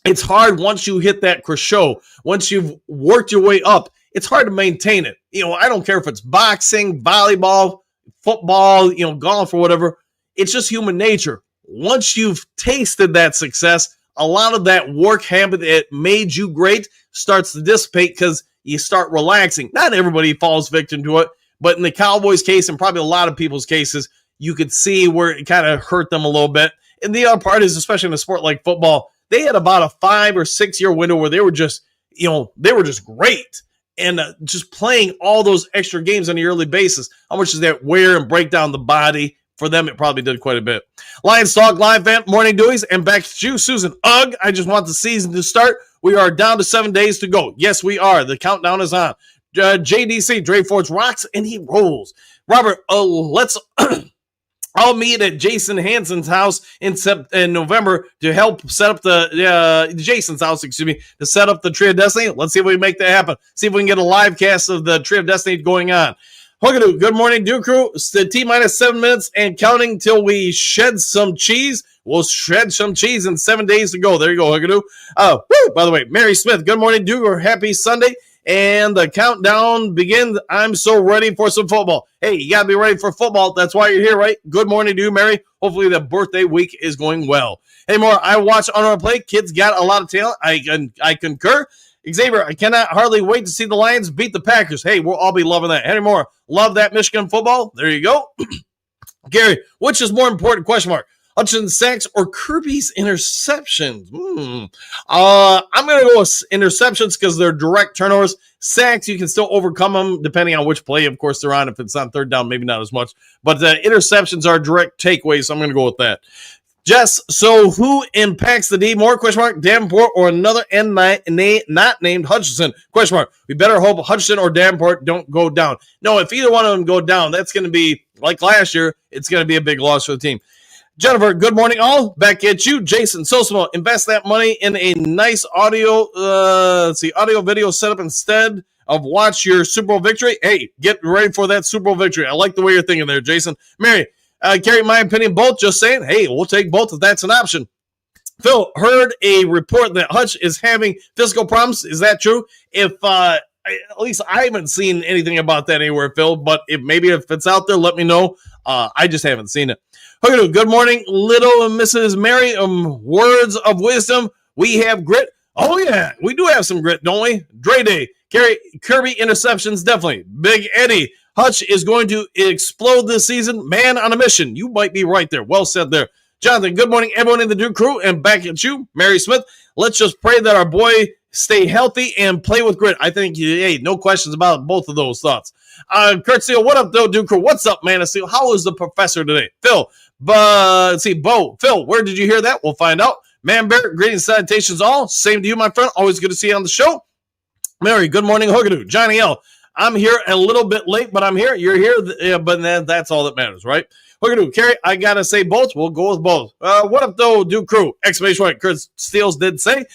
it's hard once you hit that crescendo, once you've worked your way up. it's hard to maintain it. I don't care if it's boxing, volleyball, football, golf or whatever. It's just human nature. Once you've tasted that success, a lot of that work habit that made you great starts to dissipate because you start relaxing. Not everybody falls victim to it, but in the Cowboys' case, and probably a lot of people's cases, you could see where it kind of hurt them a little bit. And the other part is, especially in a sport like football, they had about a 5 or 6 year window where they were just, they were just great. And just playing all those extra games on a yearly basis, how much does that wear and break down the body? For them, it probably did quite a bit. Lions Talk Live Vent, Morning Dewies, and back to you, Susan. Ugh, I just want the season to start. We are down to 7 days to go. Yes, we are. The countdown is on. JDC, Dre Forge rocks, and he rolls. Robert, let's all meet at Jason Hansen's house in November to help set up Jason's house, to set up the Tree of Destiny. Let's see if we can make that happen. See if we can get a live cast of the Tree of Destiny going on. Hogadoo, good morning, Duke Crew. It's the T-minus 7 minutes and counting till we shed some cheese. We'll shed some cheese in 7 days to go. There you go, Hogadoo. By the way, Mary Smith, good morning, Duke, or happy Sunday. And the countdown begins. I'm so ready for some football. Hey, you got to be ready for football. That's why you're here, right? Good morning to you, Mary. Hopefully the birthday week is going well. Hey, more, I watch on our play. Kids got a lot of talent. I concur. Xavier, I cannot hardly wait to see the Lions beat the Packers. Hey, we'll all be loving that. Henry Moore, love that Michigan football. There you go. Gary, which is more important? Question mark. Hutchinson's sacks or Kirby's interceptions? I'm going to go with interceptions because they're direct turnovers. Sacks, you can still overcome them depending on which play, of course, they're on. If it's on third down, maybe not as much. But interceptions are direct takeaways, so I'm going to go with that. Jess, so who impacts the D more? Question mark. Davenport or another not named Hutchinson? Question mark. We better hope Hutchinson or Davenport don't go down. No, if either one of them go down, that's going to be, like last year, it's going to be a big loss for the team. Jennifer, good morning all. Back at you. Jason Sosimo, invest that money in a nice audio video setup instead of watch your Super Bowl victory. Hey, get ready for that Super Bowl victory. I like the way you're thinking there, Jason. Mary, Carry my opinion both, just saying, hey, we'll take both if that's an option. Phil, heard a report that Hutch is having physical problems. Is that true? If at least I haven't seen anything about that anywhere, Phil, but if it's out there, let me know. I just haven't seen it. Good morning, little Mrs. Mary. Words of wisdom. We have grit. Oh, yeah, we do have some grit, don't we? Dre Day. Kirby interceptions, definitely. Big Eddie. Hutch is going to explode this season. Man on a mission. You might be right there. Well said there. Jonathan, good morning, everyone in the Duke crew, and back at you, Mary Smith. Let's just pray that our boy stay healthy and play with grit. I think, hey, no questions about both of those thoughts. Kurt Steele, what up, though, Duke crew? What's up, man? Steele? How is the professor today? Phil, let's see, Bo. Phil, where did you hear that? We'll find out. Man Bear, greetings, salutations all. Same to you, my friend. Always good to see you on the show. Mary, good morning, Hogadoo. Johnny L., I'm here a little bit late, but I'm here. You're here, but that's all that matters, right? Hogadoo, Carrie, I got to say both. We'll go with both. What up, though, Duke crew? Exclamation point. Kurt Steele did say.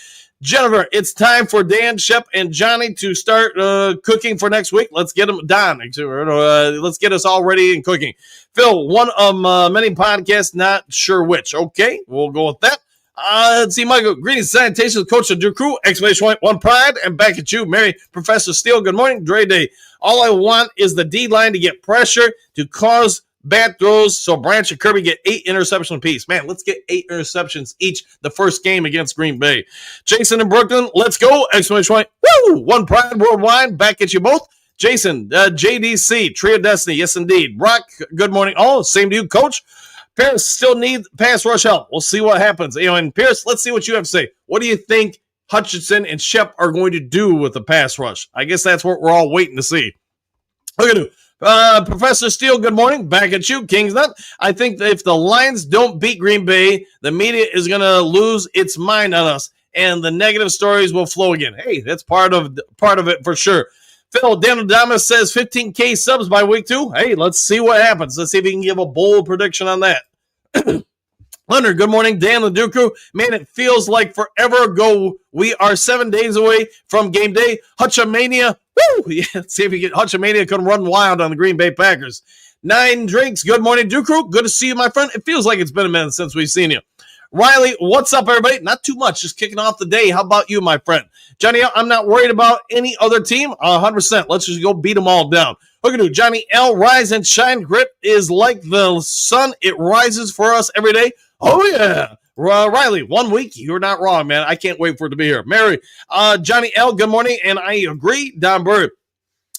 Jennifer, it's time for Dan, Shep, and Johnny to start cooking for next week. Let's get them done. Let's get us all ready and cooking. Phil, one of many podcasts, not sure which. Okay, we'll go with that. Let's see, Michael. Greetings, salutations, coach of Duke crew. Exclamation point, one pride, and back at you, Mary. Professor Steele, good morning. Dre Day. All I want is the D line to get pressure to cause bad throws so Bryant and Kirby get 8 interceptions apiece. Man, let's get 8 interceptions each the first game against Green Bay. Jason in Brooklyn, let's go. Exclamation point. Woo! One pride worldwide. Back at you both. Jason, JDC, Tree of Destiny. Yes, indeed. Brock, good morning. All same to you, coach. Pierce still need pass rush help. We'll see what happens. And Pierce, let's see what you have to say. What do you think Hutchinson and Shep are going to do with the pass rush? I guess that's what we're all waiting to see. Okay, Professor Steele, good morning. Back at you, King's Nut. I think that if the Lions don't beat Green Bay, the media is going to lose its mind on us, and the negative stories will flow again. Hey, that's part of it for sure. Phil, Dan Adamas says 15K subs by week 2. Hey, let's see what happens. Let's see if he can give a bold prediction on that. Leonard, good morning. Dan the Duke crew. Man, it feels like forever ago. We are 7 days away from game day. Hutchamania. Woo! Yeah, let's see if we get Hutchamania can run wild on the Green Bay Packers. 9 Drinks. Good morning, Duke crew. Good to see you, my friend. It feels like it's been a minute since we've seen you. Riley, what's up, everybody? Not too much, just kicking off the day. How about you, my friend? Johnny, I'm not worried about any other team. 100%. Let's just go beat them all down. Look at you, Johnny L. Rise and shine. Grit is like the sun. It rises for us every day. Oh, yeah. Riley, 1 week. You're not wrong, man. I can't wait for it to be here. Mary, Johnny L., good morning. And I agree, Don Bird.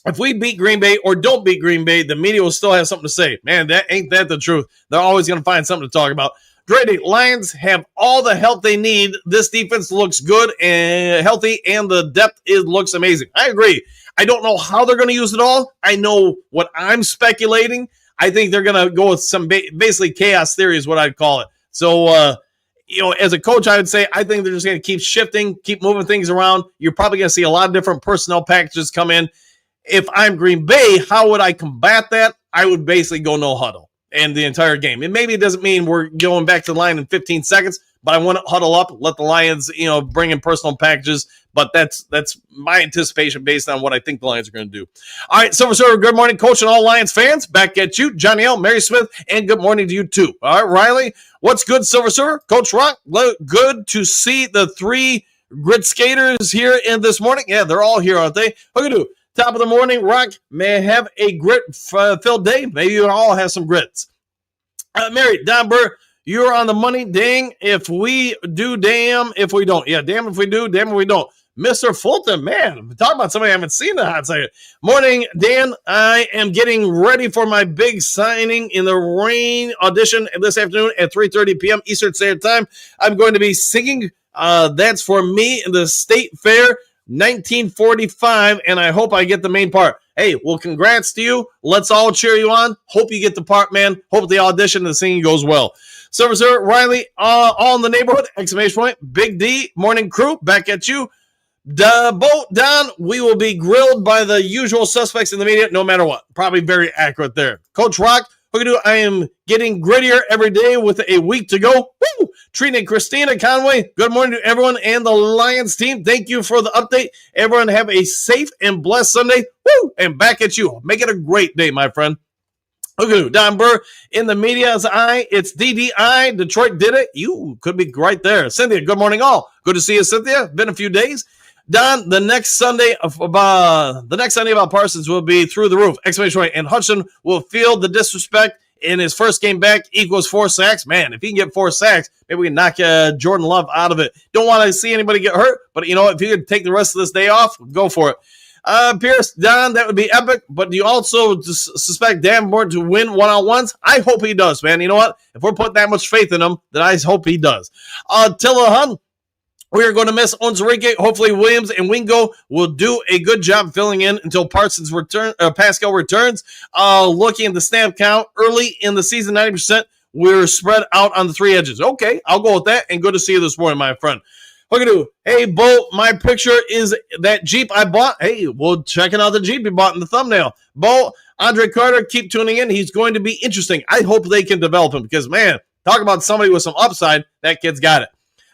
If we beat Green Bay or don't beat Green Bay, the media will still have something to say. Man, that ain't that the truth. They're always going to find something to talk about. Grady, Lions have all the help they need. This defense looks good and healthy, and the depth looks amazing. I agree. I don't know how they're going to use it all. I know what I'm speculating. I think they're going to go with some basically chaos theory is what I'd call it. So, as a coach, I would say I think they're just going to keep shifting, keep moving things around. You're probably going to see a lot of different personnel packages come in. If I'm Green Bay, how would I combat that? I would basically go no huddle and the entire game. And maybe it doesn't mean we're going back to the line in 15 seconds, but I want to huddle up, let the Lions, bring in personal packages. But that's my anticipation based on what I think the Lions are going to do. All right, Silver Server, good morning, coach and all Lions fans. Back at you, Johnny L., Mary Smith, and good morning to you too. All right, Riley, what's good, Silver Server? Coach Rock, good to see the 3 grit skaters here in this morning. Yeah, they're all here, aren't they? Look at you. Top of the morning, Rock may have a grit-filled day. Maybe you all have some grits. Mary, Don Burr, you're on the money. Dang if we do, damn if we don't. Yeah, damn if we do, damn if we don't. Mr. Fulton, man, talk about somebody I haven't seen in a hot second. Morning, Dan. I am getting ready for my big signing in the rain audition this afternoon at 3:30 p.m. Eastern Standard Time. I'm going to be singing That's For Me in the State Fair 1945, and I hope I get the main part. Hey, well, congrats to you. Let's all cheer you on. Hope you get the part, man. Hope the audition and the singing goes well. Silver Sir, Riley, all in the neighborhood, exclamation point. Big D, morning crew, back at you. Boat Don, we will be grilled by the usual suspects in the media, no matter what. Probably very accurate there. Coach Rock, I am getting grittier every day with a week to go. Woo! Trina and Christina Conway, good morning to everyone and the Lions team. Thank you for the update. Everyone have a safe and blessed Sunday. Woo! And back at you. Make it a great day, my friend. Okay, Don Burr in the media's eye. It's DDI. Detroit did it. You could be right there. Cynthia, good morning all. Good to see you, Cynthia. Been a few days. Don, the next Sunday about Parsons will be through the roof. Exclamation point. And Hudson will feel the disrespect in his first game back equals 4 sacks. Man, if he can get 4 sacks, maybe we can knock Jordan Love out of it. Don't want to see anybody get hurt, but if you could take the rest of this day off, go for it. Pierce, Don, that would be epic, but do you also suspect Davenport to win one-on-ones? I hope he does, man. You know what? If we're putting that much faith in him, then I hope he does. Tilla Hun, we are going to miss Onzarike. Hopefully Williams and Wingo will do a good job filling in until Pascal returns. Looking at the snap count early in the season, 90%. We're spread out on the 3 edges. Okay, I'll go with that, and good to see you this morning, my friend. Look at you. Hey, Bo, my picture is that Jeep I bought. Hey, well, checking out the Jeep you bought in the thumbnail. Bo, Andre Carter, keep tuning in. He's going to be interesting. I hope they can develop him because, man, talk about somebody with some upside. That kid's got it.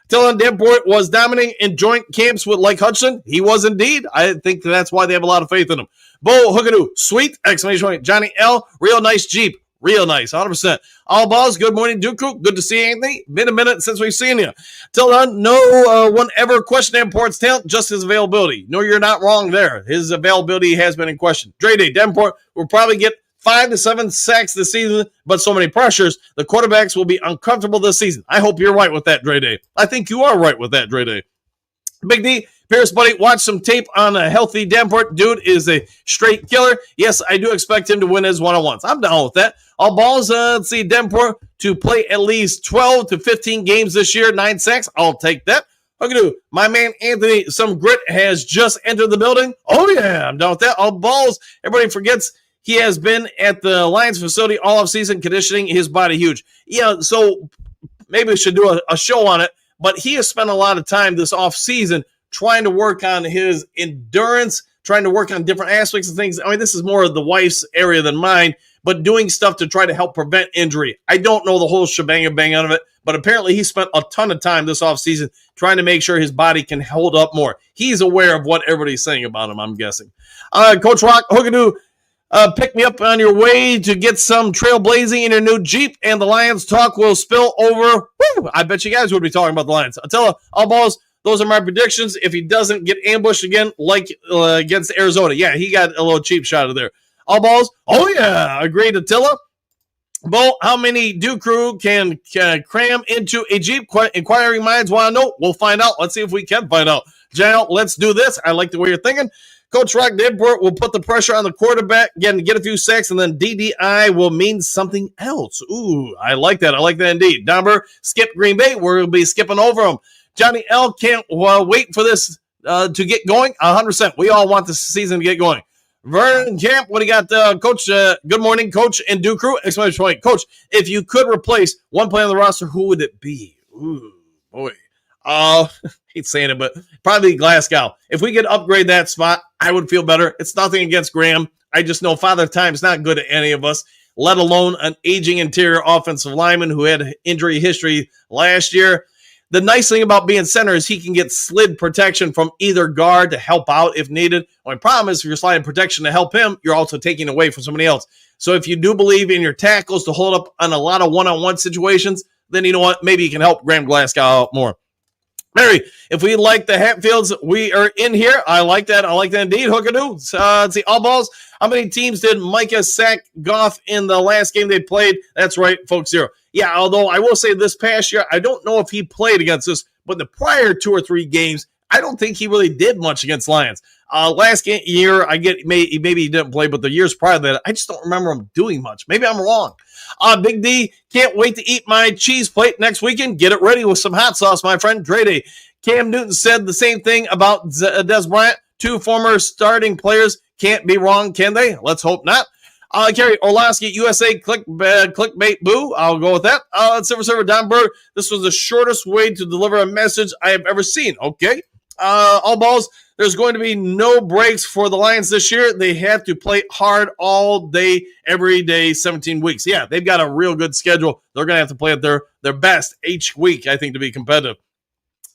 Dylan Davenport was dominating in joint camps with Lake Hudson. He was indeed. I think that's why they have a lot of faith in him. Bo Hookadoo, sweet, exclamation point. Johnny L, real nice Jeep. Real nice, 100%. All balls, good morning, Dooku. Good to see you, Anthony. Been a minute since we've seen you. Till then, no one ever questioned Davenport's talent, just his availability. No, you're not wrong there. His availability has been in question. Dre Day, Davenport will probably get 5 to 7 sacks this season, but so many pressures, the quarterbacks will be uncomfortable this season. I hope you're right with that, Dre Day. I think you are right with that, Dre Day. Big D, Pierce, buddy, watch some tape on a healthy Davenport. Dude is a straight killer. Yes, I do expect him to win his one-on-ones. I'm down with that. All balls, let's see, Davenport to play at least 12 to 15 games this year, 9 sacks. I'll take that. Okay, my man Anthony, some grit has just entered the building. Oh, yeah, I'm down with that. All balls, everybody forgets he has been at the Lions facility all offseason conditioning his body huge. Yeah, so maybe we should do a show on it, but he has spent a lot of time this offseason trying to work on his endurance, trying to work on different aspects of things. I mean, this is more of the wife's area than mine, but doing stuff to try to help prevent injury. I don't know the whole shebang out of it, but apparently he spent a ton of time this offseason trying to make sure his body can hold up more. He's aware of what everybody's saying about him, I'm guessing. Coach Rock, Hookadoo, Pick me up on your way to get some trailblazing in your new Jeep, and the Lions talk will spill over. Woo! I bet you guys would be talking about the Lions. Attila, all balls, those are my predictions. If he doesn't get ambushed again, like against Arizona. Yeah, he got a little cheap shot of there. All balls, oh yeah, agreed, Attila. Bo, how many Dew Crew can cram into a Jeep? Inquiring minds want to know. We'll find out. Let's see if we can find out. Janelle, let's do this. I like the way you're thinking. Coach Rock Dibert will put the pressure on the quarterback, get a few sacks, and then DDI will mean something else. Ooh, I like that. I like that indeed. Domber, skip Green Bay. We'll be skipping over them. Johnny L. can't wait for this to get going. 100%. We all want this season to get going. Vernon Camp, what do you got, Coach? Good morning, Coach and Dew Crew. Exclamation point. Coach, if you could replace one player on the roster, who would it be? Ooh, boy. Hate saying it, but probably Glasgow. If we could upgrade that spot, I would feel better. It's nothing against Graham. I just know Father Time's not good at any of us, let alone an aging interior offensive lineman who had injury history last year. The nice thing about being center is he can get slid protection from either guard to help out if needed. Only problem is if you're sliding protection to help him, you're also taking away from somebody else. So if you do believe in your tackles to hold up on a lot of one-on-one situations, then you know what? Maybe you can help Graham Glasgow out more. Mary, if we like the Hatfields, we are in here. I like that. I like that indeed. Hookadoo. Let's see. All balls. How many teams did Micah sack Goff in the last game they played? That's right, folks. 0. Yeah, although I will say this past year, I don't know if he played against us, but the prior 2 or 3 games, I don't think he really did much against Lions. Last year, I get maybe he didn't play, but the years prior to that, I just don't remember him doing much. Maybe I'm wrong. Big D, can't wait to eat my cheese plate next weekend. Get it ready with some hot sauce, my friend. Dre Day. Cam Newton said the same thing about Des Bryant. 2 former starting players can't be wrong, can they? Let's hope not. Gary Orlowski, USA, clickbait, boo. I'll go with that. Silver Server Don Bird, this was the shortest way to deliver a message I have ever seen. Okay. All balls, there's going to be no breaks for the Lions this year. They have to play hard all day, every day, 17 weeks. Yeah, they've got a real good schedule. They're going to have to play at their best each week, I think, to be competitive.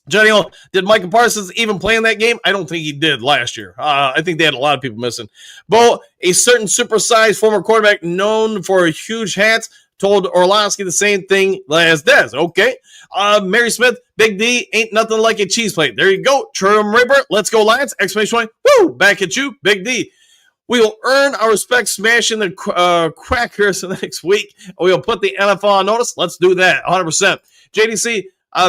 Johnny O, did Micah Parsons even play in that game? I don't think he did last year. I think they had a lot of people missing. Bo, a certain supersized former quarterback known for huge hats, told Orlowski the same thing as Dez. Okay. Mary Smith, Big D, ain't nothing like a cheese plate. There you go. Trim Ripper, let's go Lions. Exclamation point. Woo! Back at you, Big D. We will earn our respect smashing the crackers the next week. We'll put the NFL on notice. Let's do that. 100%. JDC,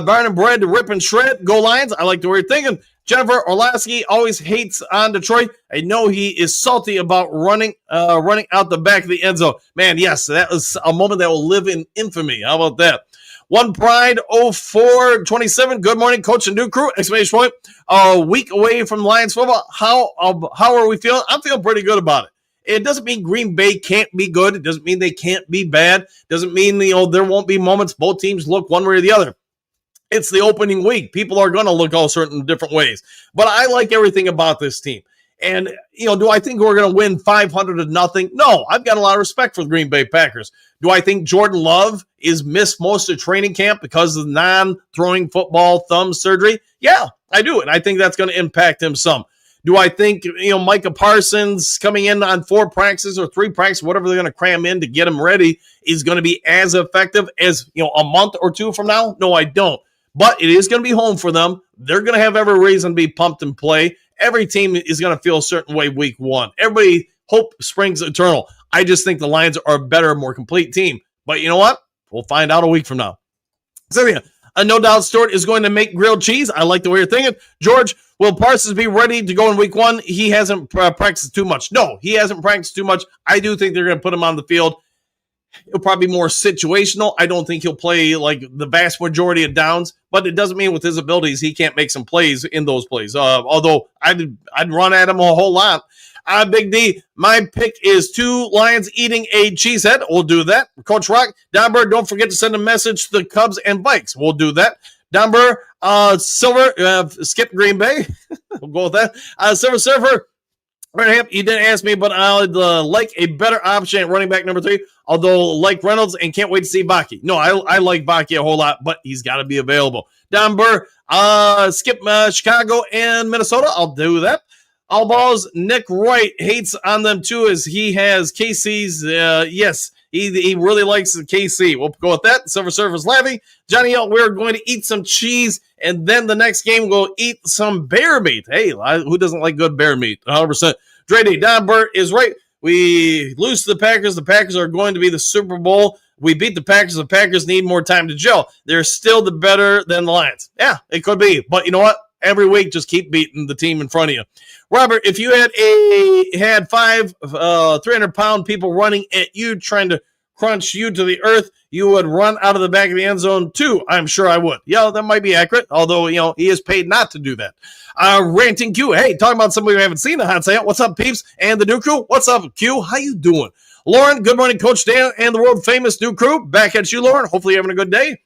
Barn and Bread, Rip and Shred. Go Lions. I like the way you're thinking. Jennifer Orlowski always hates on Detroit. I know he is salty about running out the back of the end zone. Man, yes, that was a moment that will live in infamy. How about that? One Pride 0427. Good morning, Coach and Dew Crew. Exclamation point. A week away from Lions football. How are we feeling? I'm feeling pretty good about it. It doesn't mean Green Bay can't be good. It doesn't mean they can't be bad. It doesn't mean there won't be moments both teams look one way or the other. It's the opening week. People are going to look all certain different ways. But I like everything about this team. And, do I think we're going to win 500-0? No, I've got a lot of respect for the Green Bay Packers. Do I think Jordan Love is missed most of training camp because of non-throwing football thumb surgery? Yeah, I do. And I think that's going to impact him some. Do I think, Micah Parsons coming in on 4 practices or 3 practices, whatever they're going to cram in to get him ready, is going to be as effective as, a month or 2 from now? No, I don't. But it is going to be home for them. They're going to have every reason to be pumped and play. Every team is going to feel a certain way week 1. Everybody hope springs eternal. I just think the Lions are a better, more complete team. But you know what? We'll find out a week from now. Sylvia, no doubt Stewart is going to make grilled cheese. I like the way you're thinking. George, will Parsons be ready to go in week 1? He hasn't practiced too much. No, he hasn't practiced too much. I do think they're going to put him on the field. He'll probably be more situational. I don't think he'll play like the vast majority of downs, but it doesn't mean with his abilities he can't make some plays in those plays. Although I'd run at him a whole lot. Big D, my pick is 2 Lions eating a cheesehead. We'll do that. Coach Rock, Donber, don't forget to send a message to the Cubs and Vikes. We'll do that. Donber, Silver, skip Green Bay. We'll go with that. Silver Surfer, you didn't ask me, but I'd like a better option at running back number 3, although like Reynolds and can't wait to see Baki. No, I like Baki a whole lot, but he's got to be available. Don Burr, skip Chicago and Minnesota. I'll do that. All balls, Nick Wright hates on them too as he has KC's, yes, he really likes the KC. We'll go with that. Silver Surfer's laughing. Johnny L, we're going to eat some cheese, and then the next game we'll eat some bear meat. Hey, who doesn't like good bear meat? 100%. Dre D, Don Burt is right. We lose to the Packers. The Packers are going to be the Super Bowl. We beat the Packers. The Packers need more time to gel. They're still the better than the Lions. Yeah, it could be. But you know what? Every week, just keep beating the team in front of you. Robert, if you had five 300-pound people running at you, trying to crunch you to the earth, you would run out of the back of the end zone too. I'm sure I would. Yeah, that might be accurate, although, he is paid not to do that. Ranting Q, hey, talking about somebody we haven't seen a hot second. What's up, peeps? And the new crew, what's up, Q? How you doing? Lauren, good morning, Coach Dan, and the world-famous new crew. Back at you, Lauren. Hopefully you're having a good day.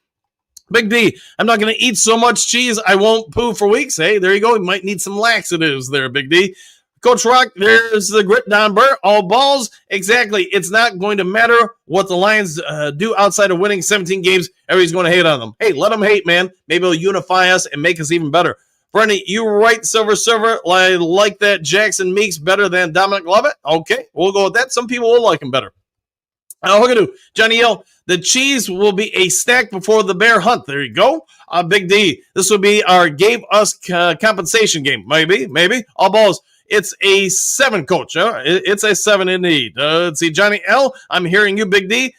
Big D, I'm not going to eat so much cheese I won't poo for weeks. Hey, there you go. You might need some laxatives there, Big D. Coach Rock, there's the grit Don Burr. All balls. Exactly. It's not going to matter what the Lions do outside of winning 17 games. Everybody's going to hate on them. Hey, let them hate, man. Maybe it'll unify us and make us even better. Brenny, you right, Silver Server. I like that Jackson Meeks better than Dominic Lovett. Okay, we'll go with that. Some people will like him better. Hoogadu, Johnny L, the cheese will be a snack before the bear hunt. There you go. Big D, this will be our gave us compensation game. Maybe. All balls. It's a 7, Coach. It's a 7 indeed. Let's see, Johnny L, I'm hearing you, Big D.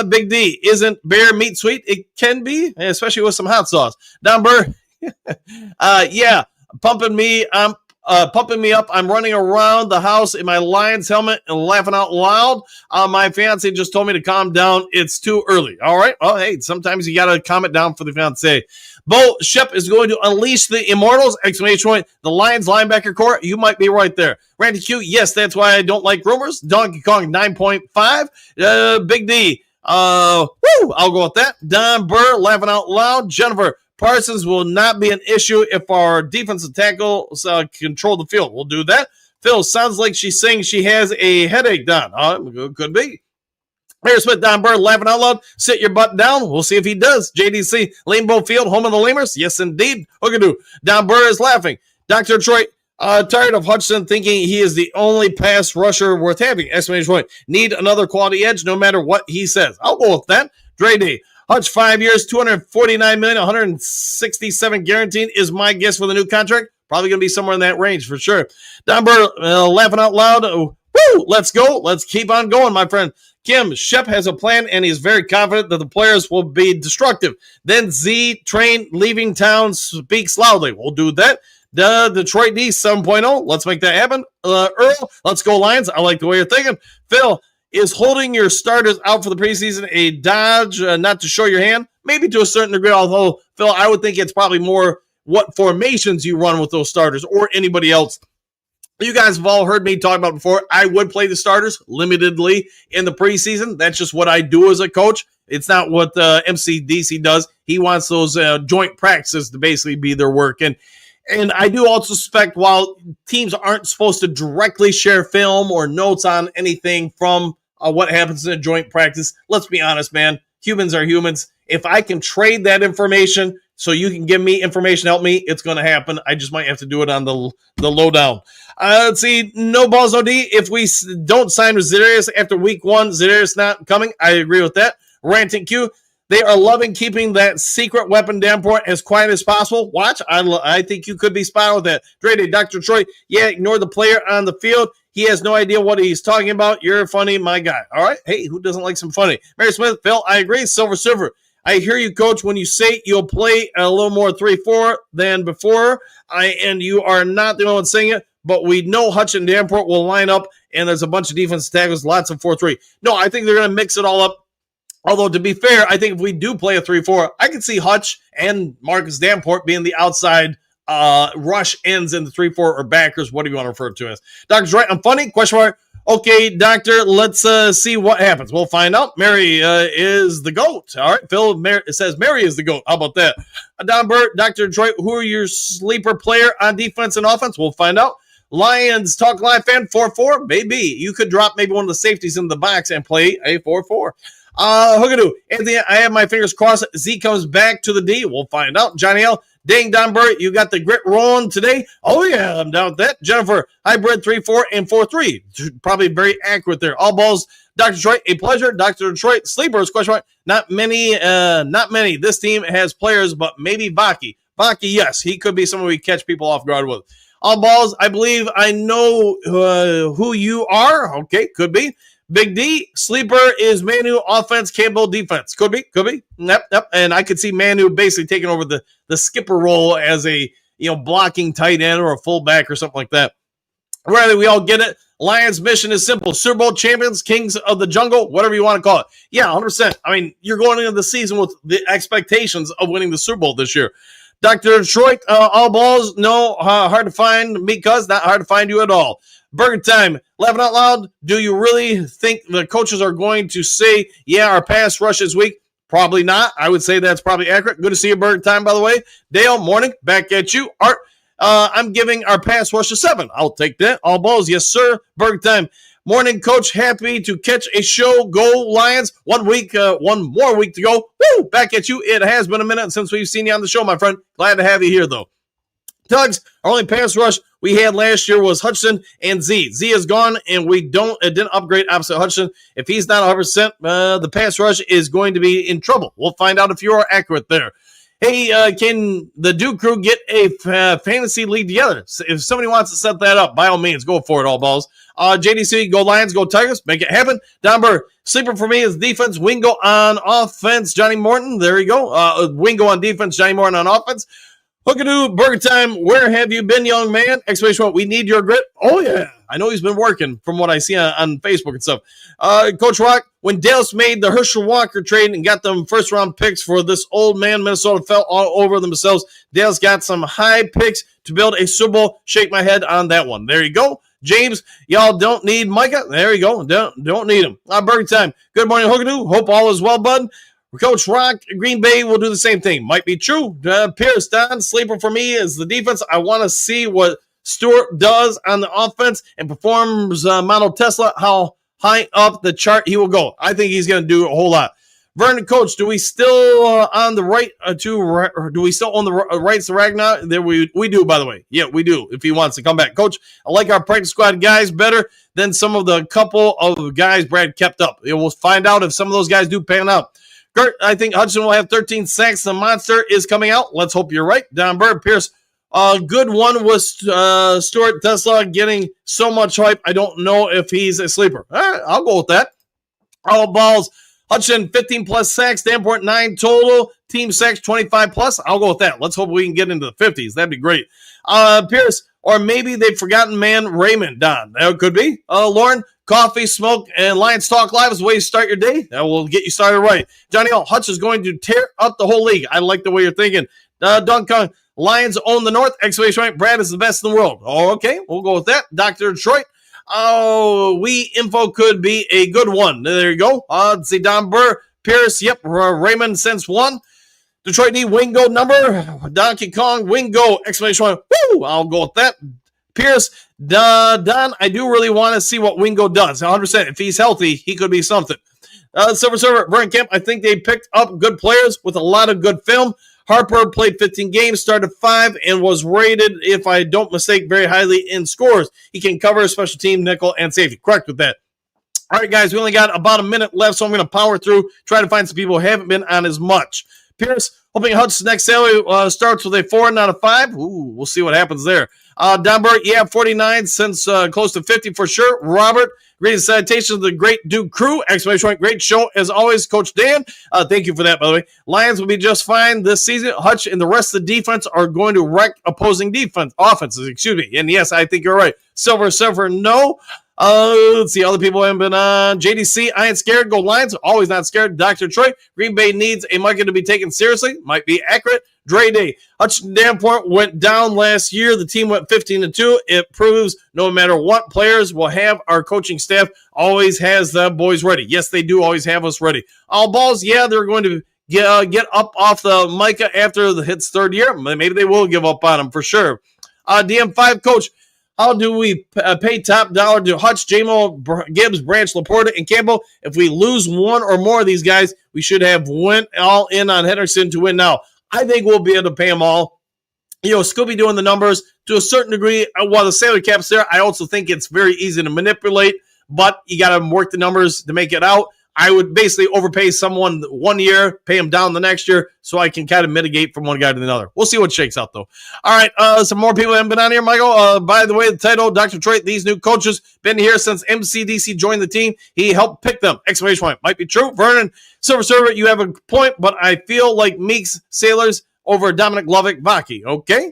Big D, isn't bear meat sweet? It can be, especially with some hot sauce. Don Burr, yeah, pumping me up. I'm running around the house in my Lions helmet and laughing out loud. My fiance just told me to calm down. It's too early. All right. Well, hey, sometimes you got to calm it down for the fiance. Bo Shep is going to unleash the Immortals! Exclamation point. The Lions linebacker core. You might be right there. Randy Q. Yes, that's why I don't like rumors. Donkey Kong 9.5. Big D. I'll go with that. Don Burr laughing out loud. Jennifer. Parsons will not be an issue if our defensive tackles control the field. We'll do that. Phil, sounds like she's saying she has a headache, Don. Could be. Mayor Smith, Don Burr, laughing out loud. Sit your butt down. We'll see if he does. JDC, Rainbow Field, home of the Lamers. Yes, indeed. Hookadoo. Don Burr is laughing. Dr. Detroit, tired of Hutchinson thinking he is the only pass rusher worth having. Exclamation point. Need another quality edge no matter what he says. I'll go with that. Dre D. Hutch, 5 years, $249 million, $167 guaranteed is my guess for the new contract. Probably going to be somewhere in that range for sure. Don Burr, laughing out loud. Woo! Let's go. Let's keep on going, my friend. Kim, Shep has a plan, and he's very confident that the players will be destructive. Then Z, train, leaving town, speaks loudly. We'll do that. The Detroit D 7.0. Let's make that happen. Earl, let's go Lions. I like the way you're thinking. Phil, is holding your starters out for the preseason a dodge not to show your hand? Maybe to a certain degree, although, Phil, I would think it's probably more what formations you run with those starters or anybody else. You guys have all heard me talk about before. I would play the starters limitedly in the preseason. That's just what I do as a coach. It's not what MCDC does. He wants those joint practices to basically be their work. And I do also suspect while teams aren't supposed to directly share film or notes on anything from what happens in a joint practice, let's be honest, man. Humans are humans. If I can trade that information so you can give me information, help me, it's going to happen. I just might have to do it on the lowdown. Let's see. No balls, no D. If we don't sign with Zedarius after week 1, Zedarius not coming. I agree with that. Ranting Q. They are loving keeping that secret weapon Davenport as quiet as possible. Watch. I think you could be spot on with that. Dre, Dr. Troy. Yeah, ignore the player on the field. He has no idea what he's talking about. You're funny, my guy. All right. Hey, who doesn't like some funny? Mary Smith, Phil, I agree. Silver. I hear you, Coach, when you say you'll play a little more 3-4 than before. And you are not the only one saying it, but we know Hutch and Davenport will line up, and there's a bunch of defensive tackles, lots of 4-3. No, I think they're going to mix it all up. Although, to be fair, I think if we do play a 3-4, I can see Hutch and Marcus Davenport being the outside rush ends in the 3-4 or backers, whatever you want to refer to as. Doctor's right. I'm funny? Question mark. Okay, Doctor, let's see what happens. We'll find out. Mary is the GOAT. All right, Phil says Mary is the GOAT. How about that? Don Burt, Dr. Detroit, who are your sleeper player on defense and offense? We'll find out. Lions Talk Live fan, 4-4? Maybe. You could drop maybe one of the safeties in the box and play a 4-4. Hookadoo, Anthony, I have my fingers crossed. Z comes back to the D. We'll find out. Johnny L, Dang, Don Burt, you got the grit rolling today? Oh, yeah, I'm down with that. Jennifer, hybrid 3-4 and 4-3. Probably very accurate there. All balls. Dr. Detroit, a pleasure. Dr. Detroit, sleepers, question mark. Not many. This team has players, but maybe Baki. Baki, yes, he could be someone we catch people off guard with. All balls, I believe I know who you are. Okay, could be. Big D, sleeper is Manu, offense, Campbell, defense. Could be. Yep. And I could see Manu basically taking over the skipper role as a blocking tight end or a fullback or something like that. Riley, we all get it. Lions' mission is simple. Super Bowl champions, kings of the jungle, whatever you want to call it. Yeah, 100%. I mean, you're going into the season with the expectations of winning the Super Bowl this year. Dr. Detroit, all balls, no, hard to find me, cuz not hard to find you at all. Burger time, laughing out loud. Do you really think the coaches are going to say, yeah, our pass rush is weak? Probably not. I would say that's probably accurate. Good to see you, Burger time, by the way. Dale, morning, back at you. Art, I'm giving our pass rush a 7. I'll take that. All balls, yes, sir. Burger time. Morning, coach. Happy to catch a show. Go Lions. 1 week, one more week to go. Woo! Back at you. It has been a minute since we've seen you on the show, my friend. Glad to have you here, though. Tugs, our only pass rush we had last year was Hutchinson and Z. Z is gone, and we didn't upgrade opposite Hutchinson. If he's not 100%, the pass rush is going to be in trouble. We'll find out if you are accurate there. Hey, can the Duke crew get a fantasy league together? If somebody wants to set that up, by all means, go for it, all balls. JDC, go Lions, go Tigers, make it happen. Domber, sleeper for me is defense. Wingo on offense, Johnny Morton. There you go. Wingo on defense, Johnny Morton on offense. Hookadoo, Burger time, where have you been, young man? Exclamation point, we need your grit. Oh, yeah. I know he's been working from what I see on Facebook and stuff. Coach Rock, when Dallas made the Herschel Walker trade and got them first-round picks for this old man, Minnesota fell all over themselves. Dallas got some high picks to build a Super Bowl. Shake my head on that one. There you go. James, y'all don't need Micah. There you go. Don't need him. Burger time. Good morning, Hookadoo. Hope all is well, bud. Coach Rock, Green Bay will do the same thing. Might be true. Pierce, Don, sleeper for me is the defense. I want to see what Stewart does on the offense and performs Model Tesla, how high up the chart he will go. I think he's going to do a whole lot. Vernon, Coach, do we still on the right do we still own the rights to Ragnar? There we do, by the way. Yeah, we do, if he wants to come back. Coach, I like our practice squad guys better than some of the couple of guys Brad kept up. We'll find out if some of those guys do pan out. Gert, I think Hudson will have 13 sacks. The monster is coming out. Let's hope you're right. Don Bird, Pierce, good one was Stuart Tesla getting so much hype. I don't know if he's a sleeper. All right, I'll go with that. All balls. Hutchinson, 15-plus sacks. Danport, 9 total. Team sacks, 25-plus. I'll go with that. Let's hope we can get into the 50s. That'd be great. Pierce, or maybe they've forgotten man Raymond. Don, that could be. Lauren, coffee, smoke, and Lions Talk Live is the way you start your day. That will get you started right. Johnny L. Hutch is going to tear up the whole league. I like the way you're thinking. Duncan, Lions own the North. Exclamation point. Brad is the best in the world. Oh, okay. We'll go with that. Dr. Detroit. Oh, info could be a good one. There you go. Let's see. Don Burr. Pierce. Yep. Raymond since 1. Detroit D. Wingo number. Donkey Kong. Wingo. Exclamation point. Woo! I'll go with that. Pierce. Don, I do really want to see what Wingo does. 100%. If he's healthy, he could be something. Silver Server, Brian Kemp, I think they picked up good players with a lot of good film. Harper played 15 games, started 5, and was rated, if I don't mistake, very highly in scores. He can cover special team, nickel, and safety. Correct with that. All right, guys, we only got about a minute left, so I'm going to power through, try to find some people who haven't been on as much. Pierce, hoping Hudson's next salary starts with a 4 and not a 5. Ooh, we'll see what happens there. Dunbar, yeah, 49 since close to 50 for sure. Robert, greatest citation of the great Duke crew. Exclamation point, great show as always, Coach Dan. Thank you for that, by the way. Lions will be just fine this season. Hutch and the rest of the defense are going to wreck opposing offenses. Excuse me. And yes, I think you're right. Silver, no. Let's see. Other people haven't been on. JDC, I ain't scared. Go Lions. Always not scared. Dr. Troy, Green Bay needs a market to be taken seriously. Might be accurate. Dre Day. Hutchinson Danport went down last year. The team went 15-2. It proves no matter what players will have, our coaching staff always has the boys ready. Yes, they do always have us ready. All balls, yeah, they're going to get up off the Micah after the hits third year. Maybe they will give up on him for sure. DM5 coach, how do we pay top dollar to Hutch, J-Mo, Gibbs, Branch, Laporta, and Campbell? If we lose one or more of these guys, we should have went all in on Henderson to win now. I think we'll be able to pay them all. Scooby doing the numbers to a certain degree. While the salary cap's there, I also think it's very easy to manipulate, but you got to work the numbers to make it out. I would basically overpay someone 1 year, pay them down the next year, so I can kind of mitigate from one guy to another. We'll see what shakes out, though. All right, some more people haven't been on here, Michael. By the way, the title, Dr. Detroit, these new coaches been here since MCDC joined the team. He helped pick them. Exclamation point. Might be true. Vernon, Silver Server, you have a point, but I feel like Meeks, Sailors, over Dominic Lovick, Vaki. Okay.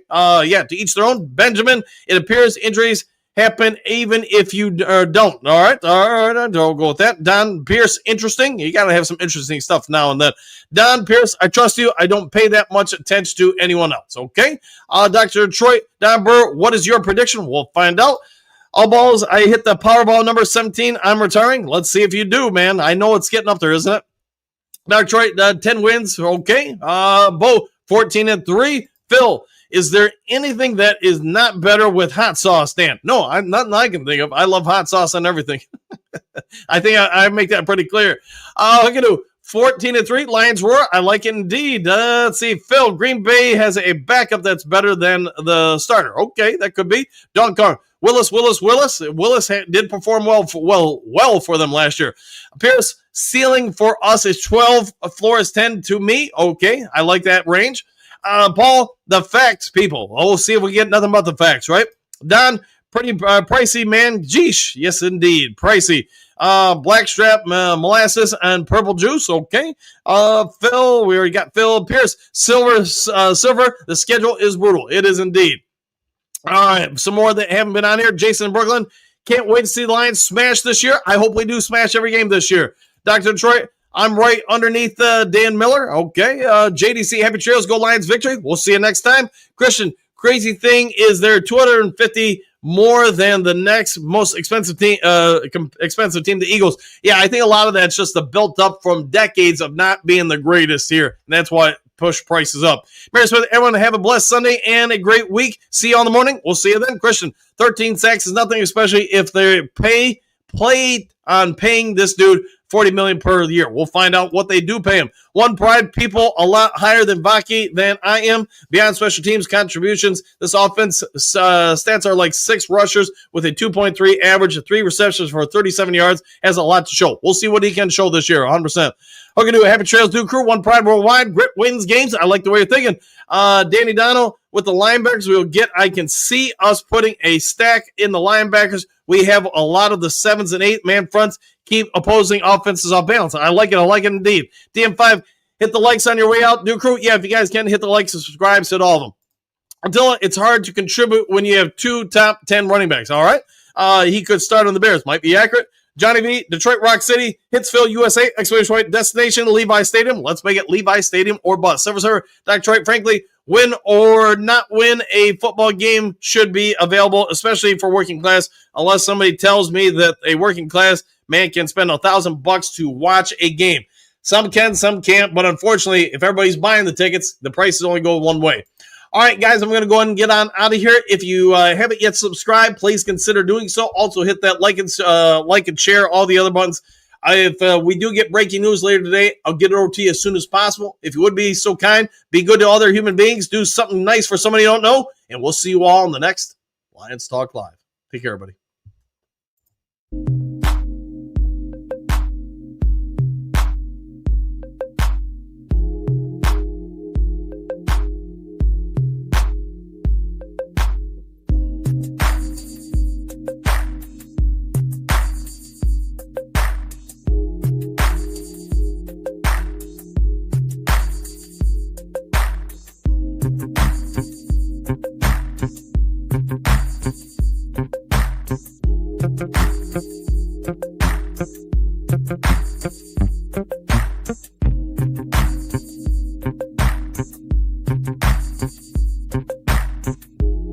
Yeah, to each their own. Benjamin, it appears injuries happen even if you don't. All right. Don't go with that. Don Pierce, interesting. You got to have some interesting stuff now and then. Don Pierce, I trust you. I don't pay that much attention to anyone else. Okay. Dr. Detroit, Don Burr, what is your prediction? We'll find out. All balls, I hit the Powerball number 17. I'm retiring. Let's see if you do, man. I know it's getting up there, isn't it? Dr. Detroit, 10 wins. Okay. Bo, 14-3. Phil, is there anything that is not better with hot sauce, Dan? No, nothing I can think of. I love hot sauce on everything. I think I make that pretty clear. Look at you. 14-3. Lions roar. I like it indeed. Let's see. Phil, Green Bay has a backup that's better than the starter. Okay, that could be. Don Carr. Willis did perform well for them last year. Pierce, ceiling for us is 12. Floor is 10 to me. Okay, I like that range. Paul, the facts, people. We'll see if we get nothing but the facts, right? Don, pretty pricey, man. Geesh. Yes, indeed. Pricey. Blackstrap, molasses, and purple juice. Okay. Phil, we already got Phil. Pierce, silver. The schedule is brutal. It is indeed. All right. Some more that haven't been on here. Jason in Brooklyn. Can't wait to see the Lions smash this year. I hope we do smash every game this year. Dr. Detroit, I'm right underneath Dan Miller. Okay. JDC, happy trails. Go Lions victory. We'll see you next time. Christian, crazy thing is they're 250 more than the next most expensive team, the Eagles. Yeah, I think a lot of that's just the built up from decades of not being the greatest here. And that's why it pushed prices up. Mary Smith, everyone have a blessed Sunday and a great week. See you on the morning. We'll see you then. Christian, 13 sacks is nothing, especially if they played on paying this dude $40 million per year. We'll find out what they do pay him. One Pride, people a lot higher than Vaki than I am. Beyond special teams contributions, this offense stats are like 6 rushers with a 2.3 average, 3 receptions for 37 yards. Has a lot to show. We'll see what he can show this year, 100%. Okay, do a happy trails, do crew. One Pride worldwide. Grit wins games. I like the way you're thinking. Danny Dono with the linebackers we'll get. I can see us putting a stack in the linebackers. We have a lot of the 7s and 8 man fronts. Keep opposing offenses off balance. I like it. I like it indeed. DM5, hit the likes on your way out. New crew, yeah, if you guys can, hit the likes and subscribe, hit all of them. Until it's hard to contribute when you have 2 top 10 running backs, all right? He could start on the Bears. Might be accurate. Johnny V, Detroit Rock City, Hitsville, USA, exclamation point, destination, Levi Stadium. Let's make it Levi Stadium or bust. Server, Detroit, frankly, win or not win, a football game should be available, especially for working class, unless somebody tells me that a working class man can spend $1,000 to watch a game. Some can, some can't, but unfortunately, if everybody's buying the tickets, the prices only go one way. All right, guys, I'm going to go ahead and get on out of here. If you haven't yet subscribed, please consider doing so. Also, hit that like and share, all the other buttons. If we do get breaking news later today, I'll get it over to you as soon as possible. If you would be so kind, be good to other human beings, do something nice for somebody you don't know, and we'll see you all in the next Lions Talk Live. Take care, everybody.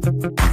Thank you.